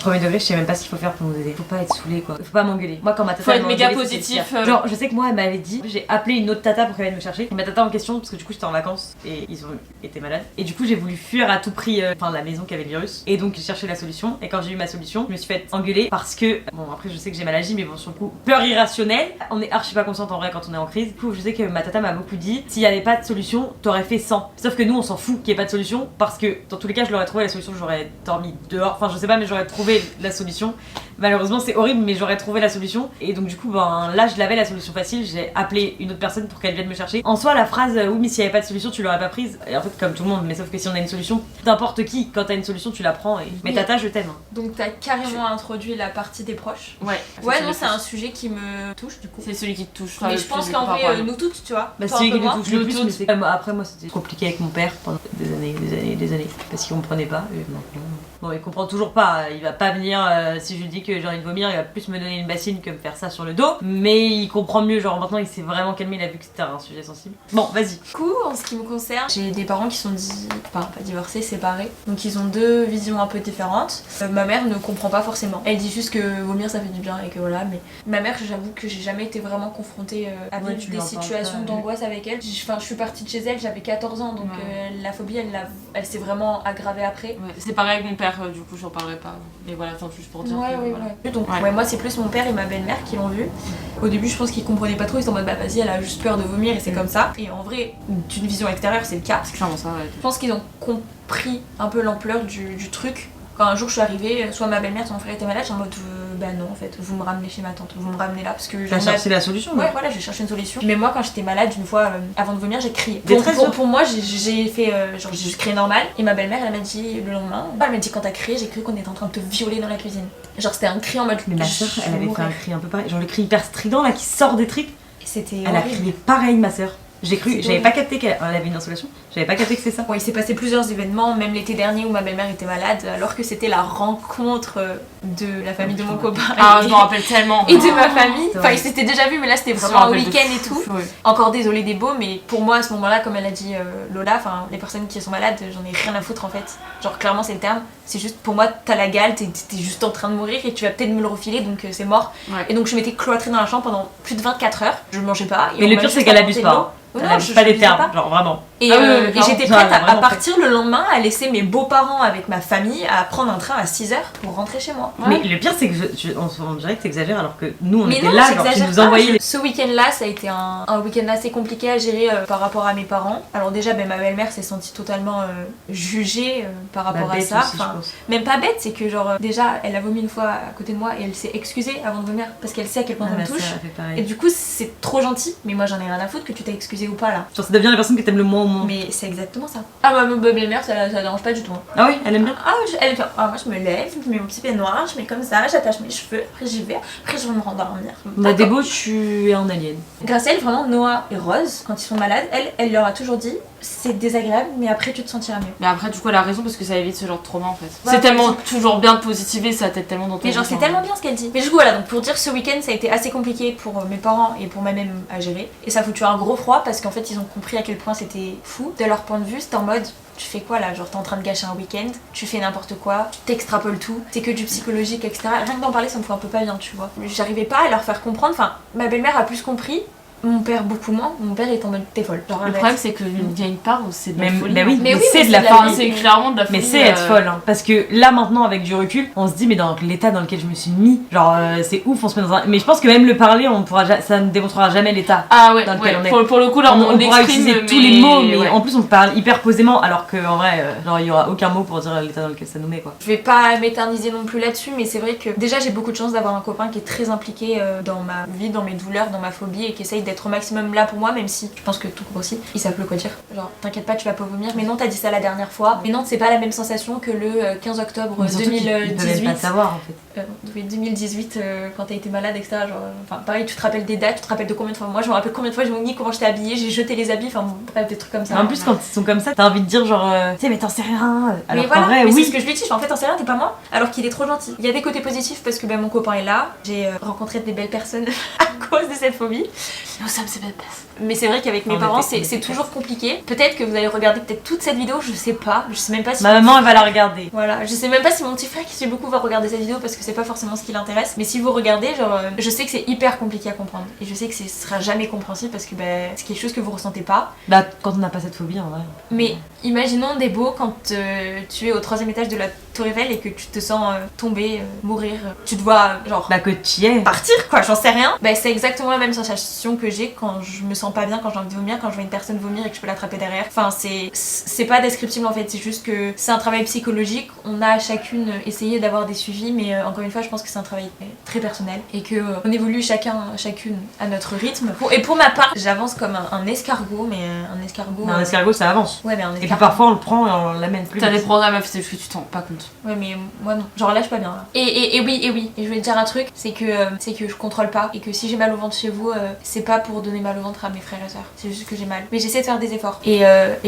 Premier degré, je sais même pas ce qu'il faut faire pour nous aider. Faut pas être saoulé quoi. Faut pas m'engueuler. Moi, quand ma tata Faut être m'a méga engueulée, c'était positif, le pire. Genre, je sais que moi, elle m'avait dit, j'ai appelé une autre tata pour qu'elle vienne me chercher. Et ma tata en question, parce que du coup, j'étais en vacances et ils ont été malades. Et du coup, j'ai voulu fuir à tout prix, la maison qui avait le virus. Et donc, j'ai cherché la solution. Et quand j'ai eu ma solution, je me suis fait engueuler parce que, bon, après, je sais que j'ai mal agi, mais bon, sur le coup, peur irrationnelle. On est archi pas consciente en vrai quand on est en crise. Du coup, je sais que ma tata m'a beaucoup dit, s'il y avait pas de solution, t'aurais fait 100. Sauf que nous, on s'en fout qu'il y ait pas de solution parce que, dans tous les cas, je l'aurais trouvé la solution, j'aurais dormi dehors. Enfin, je sais pas, mais j'aurais trouvé la solution. Malheureusement, c'est horrible, mais j'aurais trouvé la solution. Et donc, du coup, là, je l'avais la solution facile. J'ai appelé une autre personne pour qu'elle vienne me chercher. En soi, la phrase oui, mais s'il y avait pas de solution, tu l'aurais pas prise. Et en fait, comme tout le monde, mais sauf que si on a une solution, n'importe qui, quand t'as une solution, tu la prends. Mais Oui. tata, je t'aime. Donc t'as carrément introduit la partie des proches. Ouais. Ouais, non, c'est un sujet qui me touche du coup. C'est celui qui te touche. Mais je pense qu'en vrai, nous toutes, tu vois. Bah, toi c'est un lui peu qui me moins. touche le Nous plus, toutes. mais c'est comme après, moi, c'était compliqué avec mon père pendant des années. Parce qu'il comprenait pas. Et maintenant. Bon, il comprend toujours pas. Il va pas venir, si je lui dis que j'ai envie de vomir, il va plus me donner une bassine que me faire ça sur le dos. Mais il comprend mieux, genre maintenant, il s'est vraiment calmé, il a vu que c'était un sujet sensible. Bon, vas-y. Du coup, en ce qui me concerne, j'ai des parents qui sont pas divorcés, séparés. Donc ils ont deux visions un peu différentes. Ma mère ne comprend pas forcément. Elle dit juste que vomir ça fait du bien et que voilà. Mais ma mère, j'avoue que j'ai jamais été vraiment confrontée à Ouais, vivre tu des lui en parles situations pas, d'angoisse avec elle. Enfin, je suis partie de chez elle, j'avais 14 ans, donc la phobie, elle s'est vraiment aggravée après. Ouais, c'est pareil avec mon père, du coup, j'en parlerai pas. Mais voilà, attends, juste pour dire. Ouais, que, ouais, voilà. ouais. Donc, Ouais. ouais, moi, c'est plus mon père et ma belle-mère qui l'ont vu. Au début, je pense qu'ils comprenaient pas trop. Ils étaient en mode, bah vas-y, elle a juste peur de vomir et c'est comme ça. Et en vrai, d'une vision extérieure, c'est le cas. C'est clairement ça, ouais. Je pense qu'ils ont compris un peu l'ampleur du truc. Quand un jour je suis arrivée, soit ma belle-mère, soit mon frère était malade, j'étais en mode bah non en fait, vous me ramenez chez ma tante, vous me ramenez là parce que T'as cherché la solution. Ouais, voilà, j'ai cherché une solution. Mais moi, quand j'étais malade, une fois, avant de vomir, j'ai crié. Détresse, Pour moi, j'ai fait. Genre, j'ai juste crié normal. Et ma belle-mère, elle m'a dit le lendemain, elle m'a dit quand t'as crié, j'ai cru qu'on était en train de te violer dans la cuisine. Genre, c'était un cri en mode. Mais ma soeur, elle avait fait mourir. un cri un peu pareil. Genre le cri hyper strident là qui sort des tripes. C'était. Elle a horrible. crié pareil, ma soeur. J'ai cru, C'est j'avais horrible. pas capté qu'elle avait une insolation. J'avais pas capté que c'est ça. Bon, il s'est passé plusieurs événements, même l'été dernier où ma belle-mère était malade, alors que c'était la rencontre de la famille de mon copain. Ah, et- je m'en rappelle tellement. Et de ma famille. c'est Enfin, vrai. ils s'étaient déjà vus, mais là c'était Je me vraiment un rappelle de week-end et fou, tout. ouais. Encore désolée des beaux, mais pour moi à ce moment-là, comme elle a dit Lola, enfin les personnes qui sont malades, j'en ai rien à foutre en fait. Genre clairement c'est le terme. C'est juste pour moi t'as la gale, t'es juste en train de mourir et tu vas peut-être me le refiler donc c'est mort. Ouais. Et donc je m'étais cloîtrée dans la chambre pendant plus de 24 heures. Je mangeais pas. Et Mais on le m'a pire juste c'est qu'elle apporté abuse de l'eau. pas. Ouais, Elle non, abuse je pas des abusais termes, pas. genre vraiment. Et, Ah oui, oui, et clairement. j'étais Ça, prête elle a à vraiment partir le lendemain à laisser mes beaux-parents avec ma famille à prendre un train à 6h pour rentrer chez moi. Ouais. Mais le pire c'est que on dirait que t'exagères alors que nous on Mais était non, là, genre tu j'exagère nous pas. envoyais les. Ce week-end-là, ça a été un week-end assez compliqué à gérer par rapport à mes parents. Alors déjà, ma belle-mère s'est sentie totalement jugée par rapport Bah, à bête ça. aussi, je Enfin, pense. même pas bête, c'est que genre déjà, elle a vomi une fois à côté de moi et elle s'est excusée avant de vomir parce qu'elle sait à quel point Ah, ça me ma touche. sœur, elle fait pareil. Et du coup, c'est trop gentil, mais moi j'en ai rien à foutre que tu t'es excusée ou pas là. Genre ça devient la personne que t'aimes le moins au monde. Mais c'est exactement ça. Ah, ma belle-mère, ça dérange pas du tout. Hein. Ah oui, elle aime bien. Ah, elle fait, ah, moi je me lève, je mets mon petit peignoir, je mets comme ça, j'attache mes cheveux, après j'y vais, après je vais me rendormir. Bah D'accord. Débo, tu es un alien. Grâce à elle, vraiment, Noah et Rose, quand ils sont malades, elle leur a toujours dit c'est désagréable, mais après tu te sentiras mieux. Mais après, du coup, elle a raison parce que ça évite ce genre de trauma en fait. Ouais, C'est tellement ouais, toujours bien de positiver, ça t'aide tellement dans ton Mais genre, c'est tellement bien ce qu'elle dit. Mais du coup, voilà, donc pour dire, ce week-end ça a été assez compliqué pour mes parents et pour moi-même à gérer. Et ça a foutu un gros froid parce qu'en fait, ils ont compris à quel point c'était fou. De leur point de vue, c'était en mode. Tu fais quoi là? Genre t'es en train de gâcher un week-end, tu fais n'importe quoi, tu t'extrapoles tout, c'est que du psychologique, etc. Rien que d'en parler, ça me fout un peu pas bien, tu vois. J'arrivais pas à leur faire comprendre, enfin, ma belle-mère a plus compris, mon père beaucoup moins. Mon père est en mode t'es folle. Genre, Le arrête. problème, c'est qu'il y a une part où c'est de la Mais, folie. bah oui, Mais mais oui, c'est mais de la c'est de la Enfin, folie. c'est clairement de la folie. Mais c'est être folle, hein. Parce que là maintenant avec du recul, on se dit mais dans l'état dans lequel je me suis mis, genre c'est ouf, on se met dans un. Mais je pense que même le parler, on pourra ça ne démontrera jamais l'état. Ah ouais, dans lequel on est. Pour le coup, là, on pourra exprime, utiliser mais... tous les mots, mais ouais. en plus on parle hyper posément, alors qu'en vrai, genre il y aura aucun mot pour dire l'état dans lequel ça nous met quoi. Je vais pas m'éterniser non plus là-dessus, mais c'est vrai que déjà j'ai beaucoup de chance d'avoir un copain qui est très impliqué dans ma vie, dans mes douleurs, dans ma phobie et qui essaye d'être au maximum là pour moi, même si je pense que tout aussi, ils savent plus quoi dire. Genre, t'inquiète pas, tu vas pas vomir. Mais non, t'as dit ça la dernière fois. Mais non, c'est pas la même sensation que le 15 octobre Mais surtout qu'ils 2018. devaient pas savoir en fait. 2018, quand t'as été malade, etc. Genre, enfin, pareil, tu te rappelles des dates, tu te rappelles de combien de fois. Moi, je me rappelle combien de fois j'ai vomi, comment j'étais habillée, j'ai jeté les habits, enfin, bref, des trucs comme ça. En plus, quand ils sont comme ça, t'as envie de dire genre, tu sais, mais t'en sais rien. Alors mais qu'en voilà, vrai, mais oui. c'est ce que je lui dis, en fait, t'en sais rien, t'es pas moi. Alors qu'il est trop gentil. Il y a des côtés positifs parce que mon copain est là. J'ai rencontré des belles personnes à cause de cette phobie. Nous sommes ces belles personnes. Mais c'est vrai qu'avec mes On parents, était c'est toujours compliqué. Peut-être que vous allez regarder peut-être toute cette vidéo, je sais pas. Je sais même pas si. Ma maman, elle va la regarder. Voilà, je sais même pas si mon petit frère qui suit beaucoup va regarder cette vidéo parce que c'est pas forcément ce qui l'intéresse. Mais si vous regardez, genre, je sais que c'est hyper compliqué à comprendre. Et je sais que ce sera jamais compréhensible parce que c'est quelque chose que vous ressentez pas. Bah, quand on n'a pas cette phobie en vrai. Mais imaginons des beaux quand tu es au 3e étage de la Tour Eiffel et que tu te sens tomber, mourir. Tu te vois, genre. Bah, que tu y es. Partir quoi, j'en sais rien. Bah c'est exactement la même sensation que j'ai quand je me sens pas bien, quand j'ai envie de vomir, quand je vois une personne vomir et que je peux l'attraper derrière. Enfin c'est pas descriptible en fait, c'est juste que c'est un travail psychologique. On a chacune essayé d'avoir des suivis, mais encore une fois je pense que c'est un travail très personnel et que on évolue chacune à notre rythme. Et pour ma part, j'avance comme un escargot, mais un escargot. Mais un escargot ça avance. Ouais mais un escargot. Et puis parfois on le prend et on l'amène plus. T'as vite. des programmes à faire, que tu t'en rends pas compte. Ouais mais moi non, genre là je suis pas bien là. Et oui, et je voulais te dire un truc, c'est que je contrôle pas et que si j'ai mal au ventre chez vous, c'est pas pour donner mal au ventre à mes frères et sœurs, c'est juste que j'ai mal. Mais j'essaie de faire des efforts et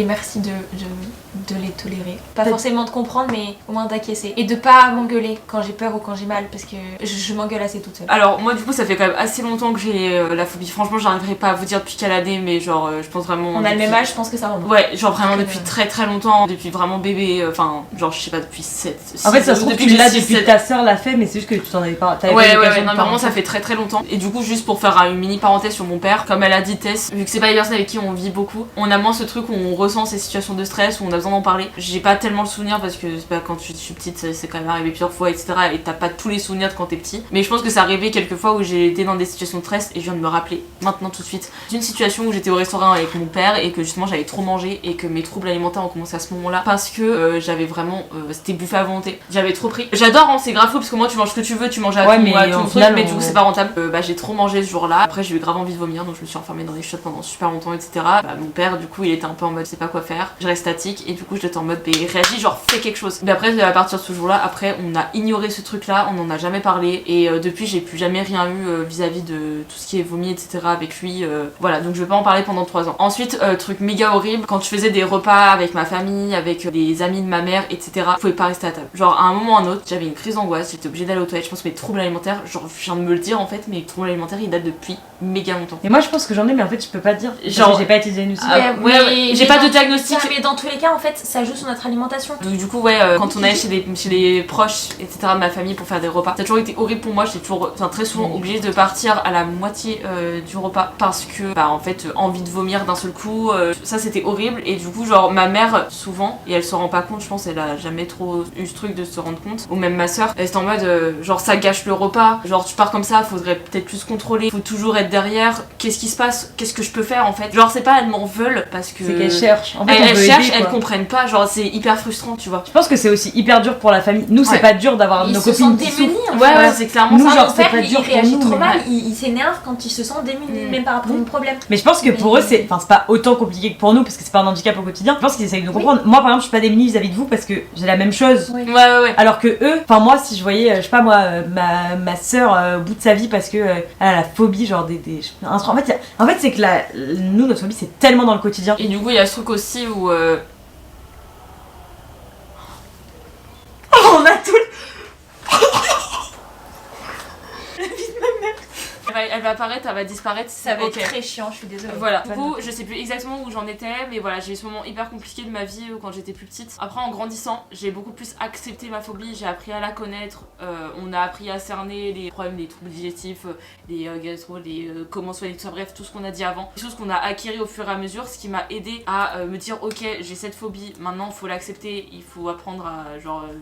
merci de les tolérer. Pas forcément de comprendre mais au moins d'acquiescer et de pas m'engueuler quand j'ai peur ou quand j'ai mal parce que je m'engueule assez toute seule. Alors moi du coup ça fait quand même assez longtemps que j'ai la phobie. Franchement j'arriverai pas à vous dire depuis quelle année, mais genre je pense vraiment... On a le même âge, je pense que ça remonte. Ouais, genre vraiment depuis très très longtemps, depuis vraiment bébé, enfin genre je sais pas depuis 7... En fait ça se trouve depuis tu l'as six, depuis sept. ta soeur l'a fait mais c'est juste que tu t'en avais pas. Ouais, non, mais vraiment ça fait très très longtemps. Et du coup, juste pour faire une mini parenthèse sur mon père, comme elle a dit Tess, vu que c'est pas les personnes avec qui on vit beaucoup, on a moins ce truc où on ressent ces situations de stress, où on a besoin d'en parler. J'ai pas tellement le souvenir parce que quand je suis petite, c'est quand même arrivé plusieurs fois, etc. Et t'as pas tous les souvenirs de quand t'es petit. Mais je pense que ça arrivait quelques fois où j'ai été dans des situations de stress et je viens de me rappeler, maintenant tout de suite, d'une situation où j'étais au restaurant avec mon père et que justement j'avais trop mangé et que mes troubles alimentaires ont commencé à ce moment-là parce que j'avais vraiment. C'était buffet à volonté. J'avais trop pris. J'adore, hein, c'est grave fou parce que moi tu manges ce que tu veux, tu manges à Ouais, tout, mais à tout au le truc, final, mais du coup c'est pas rentable. J'ai trop mangé ce jour-là. Après j'ai eu grave envie de vomir donc je me suis enfermée dans les chiottes pendant super longtemps, etc. Mon père du coup il était un peu en mode je sais pas quoi faire. Je reste statique et du coup j'étais en mode réagis, genre fais quelque chose. Mais après à partir de ce jour-là, après on a ignoré ce truc-là, on en a jamais parlé et depuis j'ai plus jamais rien eu vis-à-vis de tout ce qui est vomi, etc. avec lui. Voilà, donc je vais pas en parler pendant 3 ans. Ensuite, truc méga horrible, quand je faisais des repas avec ma famille, avec les amis de ma mère, etc. Je pouvais pas rester à table. Genre à un moment ou à un autre, j'avais une crise d'angoisse, j'étais obligée d'aller aux toilettes. Je pense que mes troubles alimentaires, genre je viens de me le dire en fait, mes troubles alimentaires ils datent depuis méga longtemps. Et moi je pense que j'en ai mais en fait je peux pas te dire. Genre, Genre j'ai pas été diagnostiquée. Ouais, j'ai pas de diagnostic. Mais dans tous les cas en fait ça joue sur notre alimentation. Donc du coup quand on allait chez les proches etc de ma famille pour faire des repas, ça a toujours été horrible pour moi, j'étais toujours très souvent obligée de partir à la moitié du repas parce que en fait envie de vomir d'un seul coup, ça c'était horrible et du coup genre ma mère souvent, et elle se rend pas compte, je pense elle a jamais trop eu ce truc de se rendre compte, ou même ma soeur, elle était en mode genre ça gâche le repas, genre tu pars comme ça, faudrait peut-être plus contrôler, faut toujours être derrière, qu'est-ce qui se passe, qu'est-ce que je peux faire en fait, genre c'est pas elles m'en veulent parce que C'est qu'elles cherchent. En fait, on elles veut cherchent, aider, elles quoi. comprennent pas, genre c'est hyper frustrant tu vois. Je pense que c'est aussi hyper dur pour la famille. Nous, c'est Ouais. pas dur d'avoir Ils nos se copines sentent qui démunis souffrent. en Ouais, fait. ouais, c'est clairement Nous, ça. genre, Mon c'est père, pas il dur pour réagit nous, trop mais mal, ouais. il s'énerve quand il se sent démuni, même par rapport à un problème. Mais je pense que pour eux, c'est pas autant compliqué que pour nous parce que c'est pas un handicap au quotidien. Je pense qu'ils essayent de nous comprendre. Moi, par exemple, je suis pas démunie vis-à-vis de vous parce que j'ai la même chose. Ouais. Ouais. Alors que eux, enfin moi, si je voyais, je sais pas moi, ma soeur au bout de sa vie parce que elle a la phobie, genre en fait, c'est que nous, notre phobie, c'est tellement dans le quotidien. Et du coup il y a ce truc aussi où On a tout. elle va apparaître, elle va disparaître, Ça va ok. être très chiant, je suis désolée. Voilà, du coup, je sais plus exactement où j'en étais, mais voilà, j'ai eu ce moment hyper compliqué de ma vie quand j'étais plus petite. Après, en grandissant, j'ai beaucoup plus accepté ma phobie, j'ai appris à la connaître, on a appris à cerner les problèmes, les troubles digestifs, les gastro, comment soigner tout ça, bref, tout ce qu'on a dit avant. Des choses qu'on a acquis au fur et à mesure, ce qui m'a aidé à me dire, ok, j'ai cette phobie, maintenant faut l'accepter, il faut apprendre à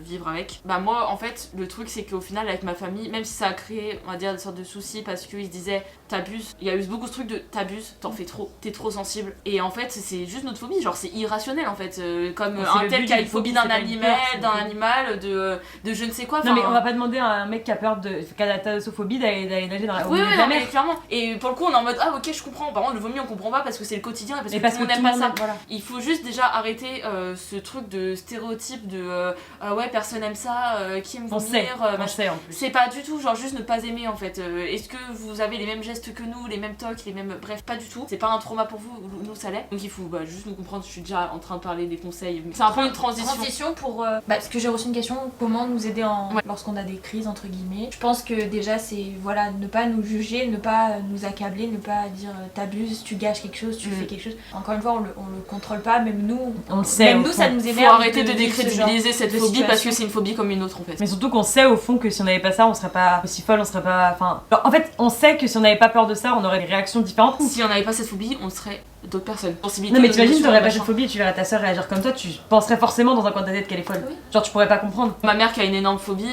vivre avec. Bah moi, en fait, le truc c'est qu'au final, avec ma famille, même si ça a créé, on va dire, des sortes de soucis parce qu'ils se disaient disait t'abuses. Il y a eu beaucoup ce truc de t'abuses, t'en fais trop, t'es trop sensible. Et en fait, c'est juste notre phobie, genre c'est irrationnel en fait. Comme un tel qui a une phobie d'un animal, de je ne sais quoi. Non, mais on va pas demander à un mec qui a peur qui a la thalassophobie d'aller nager dans la Oui, de la mer. mais clairement. Et pour le coup, on est en mode ah, ok, je comprends. Par contre, le vomi, on comprend pas parce que c'est le quotidien et parce que tout le monde n'aime pas ça. Voilà. Il faut juste déjà arrêter ce truc de stéréotype de ouais, personne aime ça, qui aime vomir. On sait en plus. C'est pas du tout, genre juste ne pas aimer en fait. Est-ce que vous avez les mêmes gestes que nous, les mêmes tocs, les mêmes. Bref, pas du tout. C'est pas un trauma pour vous, nous ça l'est. Donc il faut juste nous comprendre. Je suis déjà en train de parler des conseils. C'est un peu une transition. Pour. Parce que j'ai reçu une question comment nous aider lorsqu'on a des crises, entre guillemets. Je pense que déjà, c'est voilà, ne pas nous juger, ne pas nous accabler, ne pas dire t'abuses, tu gâches quelque chose, tu fais quelque chose. Encore une fois, on le contrôle pas, même nous. On le sait. Même nous, ça nous Faut énerve. arrêter de décrédibiliser cette phobie parce que c'est une phobie comme une autre en fait. Mais surtout qu'on sait au fond que si on n'avait pas ça, on serait pas aussi folle, on serait pas. Enfin. En fait, on sait que si on n'avait pas peur de ça, on aurait des réactions différentes. Si on n'avait pas cette phobie, on serait d'autres personnes. Non, mais t'imagines, t'aurais pas cette phobie et tu verrais ta soeur réagir comme toi, tu penserais forcément dans un coin de ta tête qu'elle est folle. Oui. Genre, tu pourrais pas comprendre. Ma mère qui a une énorme phobie,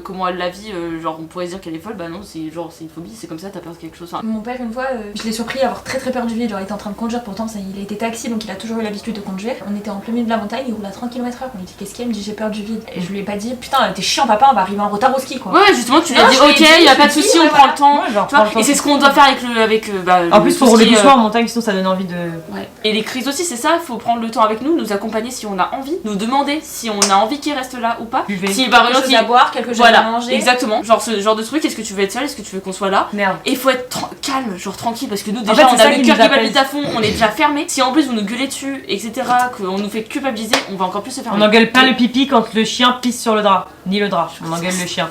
comment elle la vit, genre on pourrait se dire qu'elle est folle, bah non, c'est une phobie, c'est comme ça, t'as peur de quelque chose. Enfin, mon père, une fois, je l'ai surpris à avoir très peur du vide, genre il était en train de conduire, pourtant il a été taxi donc il a toujours eu l'habitude de conduire. On était en plein milieu de la montagne, il roule à 30 km/h, on lui dit qu'est-ce qu'il y a, il me dit j'ai peur du vide. Et je lui ai pas dit putain, t'es chiant papa, on va arriver en retard au ski quoi. ouais, justement, tu lui as dit ok, y a pas de soucis, on prend le temps. Ouais, genre, Tu vois, et c'est ce qu'on doit faire avec en plus, faut rouler doucement en montagne, sinon ça donne envie de. Ouais. Et les crises aussi, c'est ça, faut prendre le temps avec nous, nous accompagner si on a envie, nous demander si on a envie qu'il reste là ou pas. Buvez. Si par Quelque exemple, chose à boire, quelque chose à manger. Exactement, genre ce genre de truc, est-ce que tu veux être seul, est-ce que tu veux qu'on soit là? Merde. Et il faut être calme, genre tranquille, parce que nous En déjà fait, on c'est a ça le qui cœur nous qui apaise. palpite à fond, on est déjà fermé. Si en plus vous nous gueulez dessus, etc., qu'on nous fait culpabiliser, on va encore plus se fermer. On engueule pas le pipi quand le chien pisse sur le drap, ni le drap, on engueule le chien.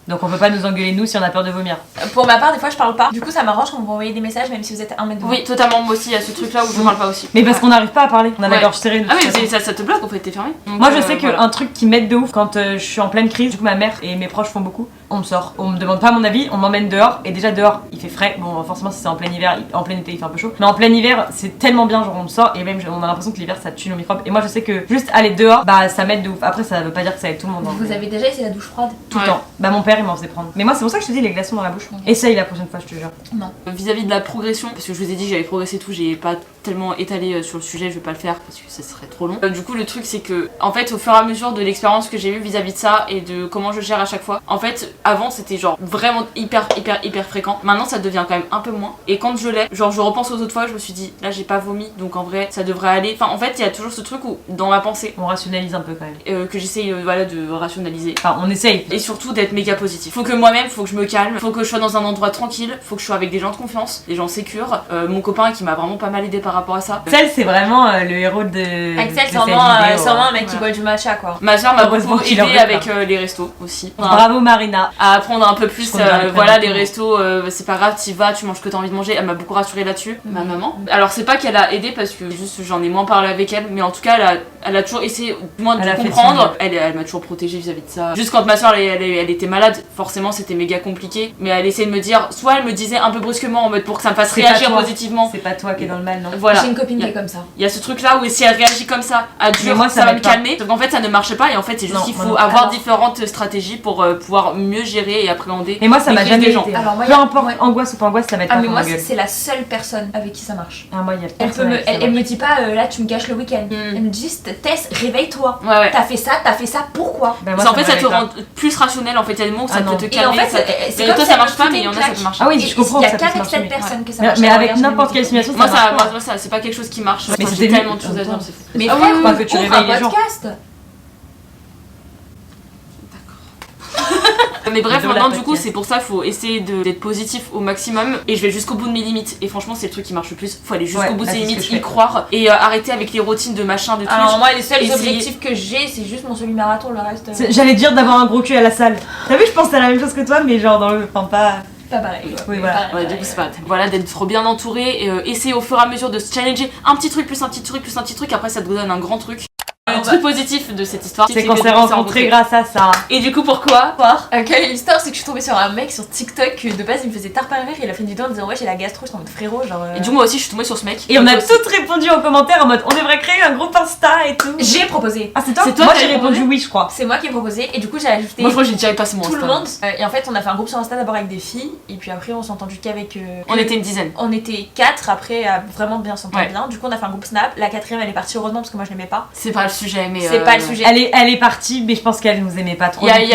Donc on peut pas nous engueuler nous si on a peur de vomir. Pour ma part, des fois je parle pas. Du coup, ça m'arrange quand vous m'envoyez des messages, même si vous êtes à 1 mètre de moi. Oui, totalement, moi aussi, il y a ce truc là où je parle pas aussi. Mais parce qu'on n'arrive pas à parler, on a la Ouais. gorge serrée. Ah oui, ça te bloque en fait, t'es fermé. Donc, Moi je sais voilà. qu'un truc qui m'aide de ouf quand je suis en pleine crise, du coup ma mère et mes proches font beaucoup, on me sort. On me demande pas mon avis, on m'emmène dehors et déjà dehors il fait frais. Bon forcément si c'est en plein hiver, en plein été il fait un peu chaud. Mais en plein hiver c'est tellement bien, genre on me sort et même on a l'impression que l'hiver ça tue nos microbes. Et moi je sais que juste aller dehors, bah ça m'aide de ouf. Après ça veut pas dire que ça aide tout le monde. Vous avez déjà essayé la douche froide? Tout le temps. Bah mon père il m'en faisait prendre. Mais moi c'est pour ça que je te dis les glaçons dans la bouche. Ok. Essaye la prochaine fois je te jure. Non. Vis-à-vis de la progression, parce que je vous ai dit que j'avais progressé et tout, j'ai pas tellement étalé sur le sujet, je vais pas le faire parce que ça serait trop long. Du coup le truc c'est que en fait au fur et à mesure de l'expérience que j'ai eue vis-à-vis de ça et de comment je gère à chaque fois, en fait avant c'était genre vraiment hyper fréquent, maintenant ça devient quand même un peu moins. Et quand je l'ai, genre je repense aux autres fois, je me suis dit là j'ai pas vomi donc en vrai ça devrait aller. Enfin en fait il y a toujours ce truc où dans ma pensée On rationalise un peu quand même. que j'essaye voilà, de rationaliser. Enfin on essaye. Et surtout d'être méga positif. Faut que moi-même, faut que je me calme, faut que je sois dans un endroit tranquille, faut que je sois avec des gens de confiance, des gens sécures. Mon copain qui m'a vraiment pas mal aidé par rapport à ça. Axel c'est vraiment le héros de. Axel, de c'est vraiment cette vidéo, un mec qui Voilà. boit du matcha quoi. Ma soeur m'a Heureusement beaucoup qu'il aidé en veut avec pas. les restos aussi. Bravo Marina. À apprendre un peu plus, Je compte bien le voilà, faire. les restos, c'est pas grave, t'y vas, tu manges ce que t'as envie de manger. Elle m'a beaucoup rassurée là-dessus, ma maman. Alors c'est pas qu'elle a aidé parce que juste j'en ai moins parlé avec elle, mais en tout cas elle a toujours essayé du moins de Elle a fait de son comprendre. mieux. Elle m'a toujours protégée vis-à-vis de ça. Juste quand ma soeur elle était malade, forcément c'était méga compliqué, mais elle essayait de me dire, soit elle me disait un peu brusquement en mode pour que ça me fasse C'est pas réagir toi. positivement. C'est pas toi qui es dans le mal non. Voilà. J'ai une copine Y qui a- est comme ça. Il y a ce truc là où si elle réagit comme ça à dur, Mais moi, ça ça va me m'aide pas. calmer. Sauf qu'en fait ça ne marche pas et en fait c'est juste Non, qu'il moi faut non. avoir Alors- différentes stratégies pour pouvoir mieux gérer et appréhender. Et moi ça les m'a crises jamais des gens. aidé. Alors moi, Peu importe angoisse ou pas angoisse ça m'aide Ah pas mais pour moi ma gueule. c'est la seule personne avec qui ça marche. Ah moi il y a Elle, personne avec qui ça elle me marche. dit pas là tu me gâches le week-end. Mm. Elle me dit Tess, réveille-toi. Ouais. T'as fait ça, pourquoi? Ben, moi, Parce qu'en fait, ça te m'arrive rend plus rationnel. En fait, il y a des moments où ça Ah non. peut te Et en calmer. fait, ça... c'est Mais comme toi, si ça elle marche me pas, foutait mais il y en une a, ça claque. peut marcher. Ah oui, Et je comprends il y a que ça qu'avec puisse cette marcher, personne que ça mais marche. mais Alors, avec regarde, n'importe je quelle me dis- simulation ça Moi, marche ça, pas. moi, ça, c'est pas quelque chose qui marche. Mais Enfin, c'était j'ai tellement de mieux. choses à dire, c'est fou. Mais Ah frère, oui, Pas que tu ouvre réveilles un les gens. podcast. Mais bref, De la maintenant, du coup, podcast. c'est pour ça faut essayer d'être positif au maximum. Et je vais jusqu'au bout de mes limites. Et franchement, c'est le truc qui marche le plus. Faut aller jusqu'au Ouais, bout de bah, ses c'est ce que limites, je fais. y croire. Et arrêter avec les routines de machin, de trucs. Alors moi les seuls Essayer- objectifs que j'ai c'est juste mon semi-marathon, le reste J'allais dire d'avoir un gros cul à la salle. T'as vu je pense à la même chose que toi mais genre dans le. Enfin pas. pas pareil. Oui, voilà. Ouais, du coup, c'est pas. Voilà, d'être bien entouré et essayer au fur et à mesure de se challenger un petit truc plus un petit truc plus un petit truc. Après, ça te donne un grand truc. Le truc positif de cette histoire, C'est qu'on s'est rencontrés grâce à ça. Et du coup, pourquoi Quelle est l'histoire? C'est que je suis tombée sur un mec sur TikTok que de base il me faisait tard par rire. Il a fait une vidéo en disant ouais, j'ai la gastro. Je suis en mode frérot, genre. Et du coup, moi aussi, je suis tombée sur ce mec. Et on a toutes répondu en commentaire en mode on devrait créer un groupe Insta et tout. J'ai proposé. Ah, c'est toi? C'est toi Moi qui j'ai as répondu répondu oui, je crois. C'est moi qui ai proposé et du coup j'ai ajouté Moi, je crois que j'ai déjà passé mon tout Insta. le monde. Et en fait, on a fait un groupe sur Insta d'abord avec des filles et puis après on s'est entendu qu'avec. On était une dizaine. On était 4 après à vraiment bien s'entendre Ouais. bien. Du coup, on a fait un groupe Snap. La 4ème elle est partie heureusement parce que moi je l'aimais pas. C'est pas le sujet, mais. C'est pas le sujet. Elle est partie, mais je pense qu'elle nous aimait pas trop. Il y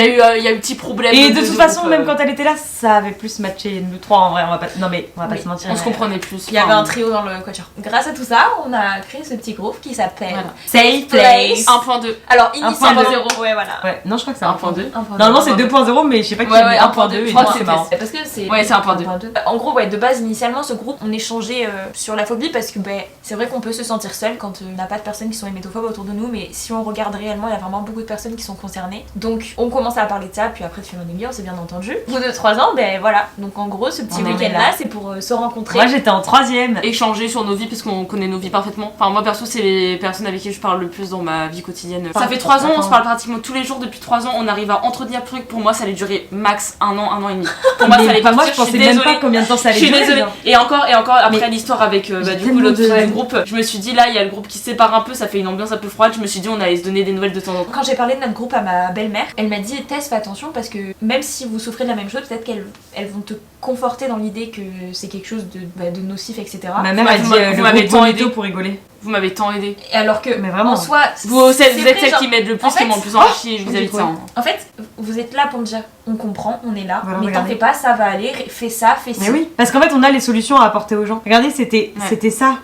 a eu petit problème. Et de toute façon, groupe, même quand elle était là, ça avait plus matché nous trois en vrai. On va pas... Non, mais on va pas Oui. se mentir. on se comprenait plus. Il y avait un trio dans le quatuor. Grâce à tout ça, on a créé ce petit groupe qui s'appelle Voilà. Safe Place. 1.2. Alors, 1.0. initialement, ouais, voilà. Ouais, non, je crois que c'est 1.2. Normalement, c'est 2.0, mais je sais pas qui Ouais, a mis ouais, 1.2 et je crois donc que c'est marrant. Parce que c'est. Ouais, c'est 1.2. En gros, ouais, de base, initialement, ce groupe, on échangeait sur la phobie parce que c'est vrai qu'on peut se sentir seul quand on n'a pas de personnes qui sont hémétophobes autour de nous, mais si on regarde réellement, il y a vraiment beaucoup de personnes qui sont concernées. Donc, on commence à parler de ça, puis après, de fil en aiguille, on s'est bien entendu. Au bout de 3 ans, voilà. Donc, en gros, ce petit On en est week-end-là, là. c'est pour se rencontrer. Moi, j'étais en 3ème. Échanger sur nos vies parce qu'on connaît nos vies parfaitement. Enfin, moi perso, c'est les personnes avec qui je parle le plus dans ma vie quotidienne. Ça fait 3 ans, on se parle pratiquement tous les jours depuis 3 ans. On arrive à entretenir le truc. Pour moi, ça allait durer max 1 an et demi. Pour moi, ça allait Moi, partir, je pensais même pas combien de temps ça allait Je suis durer. désolée. genre. Et encore, après Mais l'histoire avec du coup tellement l'autre de- groupe, je me suis dit là, il y a le groupe qui se sépare un peu, ça fait une ambiance un peu froide. Je me suis dit, on allait se donner des nouvelles de temps en temps. Quand j'ai parlé de notre groupe à ma belle-mère, elle m'a dit Tess, fais attention parce que même si vous souffrez de la même chose, peut-être qu'elles vont te conforter dans l'idée que c'est quelque chose de nocif, etc. Ma mère Vous a dit m'avez- vous le m'avez groupe tant Bonito aidé. pour rigoler. Vous m'avez tant aidé. Et alors que, Mais vraiment. en soi, Vous êtes vrai, celle genre, qui m'aide le plus, en qui fait- m'ont le plus enrichi vis-à-vis de ça. hein. En fait, vous êtes là pour me dire on comprend, on est là, Voilà, mais t'en regardez. fais pas, ça va aller, fais ça, fais ci. Mais oui, parce qu'en fait, on a les solutions à apporter aux gens. Regardez, c'était ça.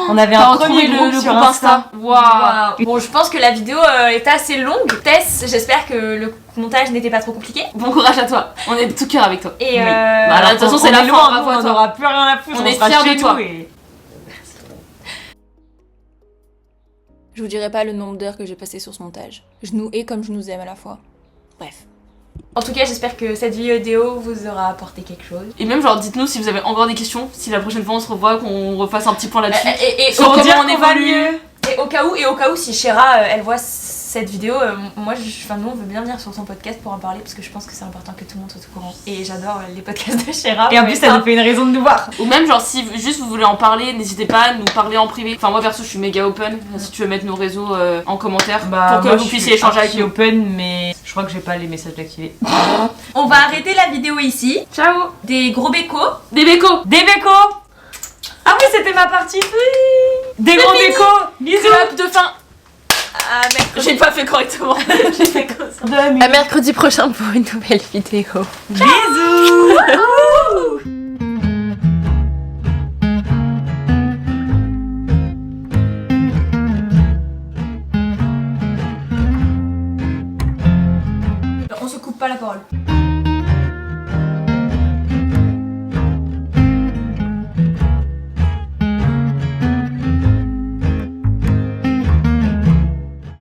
On avait T'as un retrouvé premier groupe le sur groupe Insta. Waouh. Waouh. Bon, je pense que la vidéo est assez longue. Tess, j'espère que le montage n'était pas trop compliqué. Bon courage à toi. On est de tout cœur avec toi. Et Oui. Bah, là, de toute façon, c'est on la est fin, loin, bravo nous, à on toi. n'aura plus rien à foutre. On est sera fiers chez de toi. nous et- Je vous dirai pas le nombre d'heures que j'ai passé sur ce montage. Je nous hais comme je nous aime à la fois. Bref. en tout cas, j'espère que cette vidéo vous aura apporté quelque chose. Et même genre dites-nous si vous avez encore des questions, si la prochaine fois on se revoit, qu'on refasse un petit point là-dessus. Et Sur Pour dire comment on qu'on va évolue. mieux. Et au cas où, si Chéra, elle voit cette vidéo, nous on veut bien venir sur son podcast pour en parler parce que je pense que c'est important que tout le monde soit au courant. Et j'adore les podcasts de Chéra. Et en plus, ça nous fait une raison de nous voir. Ou même genre si juste vous voulez en parler, n'hésitez pas à nous parler en privé. Enfin moi perso je suis méga open, si tu veux mettre nos réseaux en commentaire pour que moi, vous je puissiez suis échanger avec archi nous. open, mais je crois que j'ai pas les messages activés. On va arrêter la vidéo ici. Ciao. Des gros bécos. Des bécos. Des bécos. Ah oui, c'était ma partie. Des gros bécos. Bisous. Clap de fin. À mercredi. J'ai pas fait correctement. J'ai fait comme ça. À mercredi prochain pour une nouvelle vidéo. Bisous.